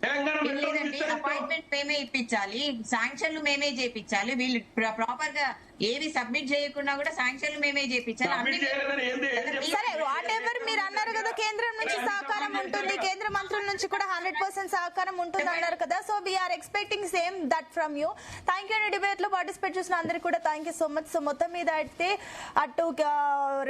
తెలంగాణ ఏం మెట్రో లేదండి, అపాయింట్మెంట్ మేమే ఇప్పించాలి, శాంక్షన్లు మేమే చేపించాలి. వీళ్ళు ప్రాపర్ గా ఏవి సబ్మిట్ చేయకుండా కూడా శాంక్షన్లు మేమే చేపించాలి. సబ్మిట్ చేయలేదని ఏంది? ఏం చెప్తారు? సరే వాట్ ఎవర్ మీరు అన్నారు కదా, కేంద్రం నుంచి సహకారం ఉంటుంది, కేంద్ర మంత్రుల నుంచి కూడా 100% సహకారం ఉంటుంది అన్నారు కదా. So we are expecting same that from you. Thank you అండి. డిబేట్ లో పార్టిసిపేట్ చేసిన అందరికీ కూడా thank you so much. So మొత్తం మీద అయితే అటు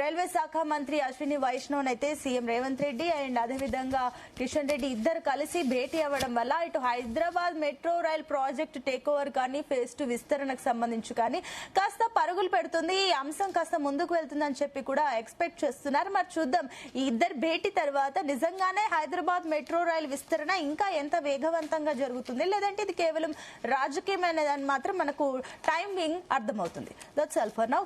రైల్వే శాఖ మంత్రి అశ్విని వైష్ణవ్ అయితే సీఎం రేవంత్ రెడ్డి అండ్ అదేవిధంగా కిషన్ రెడ్డి ఇద్దరు కలిసి భేటీ అవ్వడం వల్ల ఇటు Hyderabad metro rail project take over కానీ ఫేజ్ 2 విస్తరణకు సంబంధించి కానీ కాస్త పరుగులు పెడుతుంది, ఈ అంశం కాస్త ముందుకు వెళ్తుందని చెప్పి కూడా ఎక్స్పెక్ట్ చేస్తున్నారు. మరి చూద్దాం ఈ ఇద్దరు భేటీ తర్వాత నిజంగానే హైదరాబాద్ మెట్రో రైల్ విస్తరణ ఇంకా ఎంత వేగవంతంగా జరుగుతుంది, లేదంటే ఇది కేవలం రాజకీయమైనదని మాత్రం మనకు టైమింగ్ అర్థమవుతుంది. That's all for now.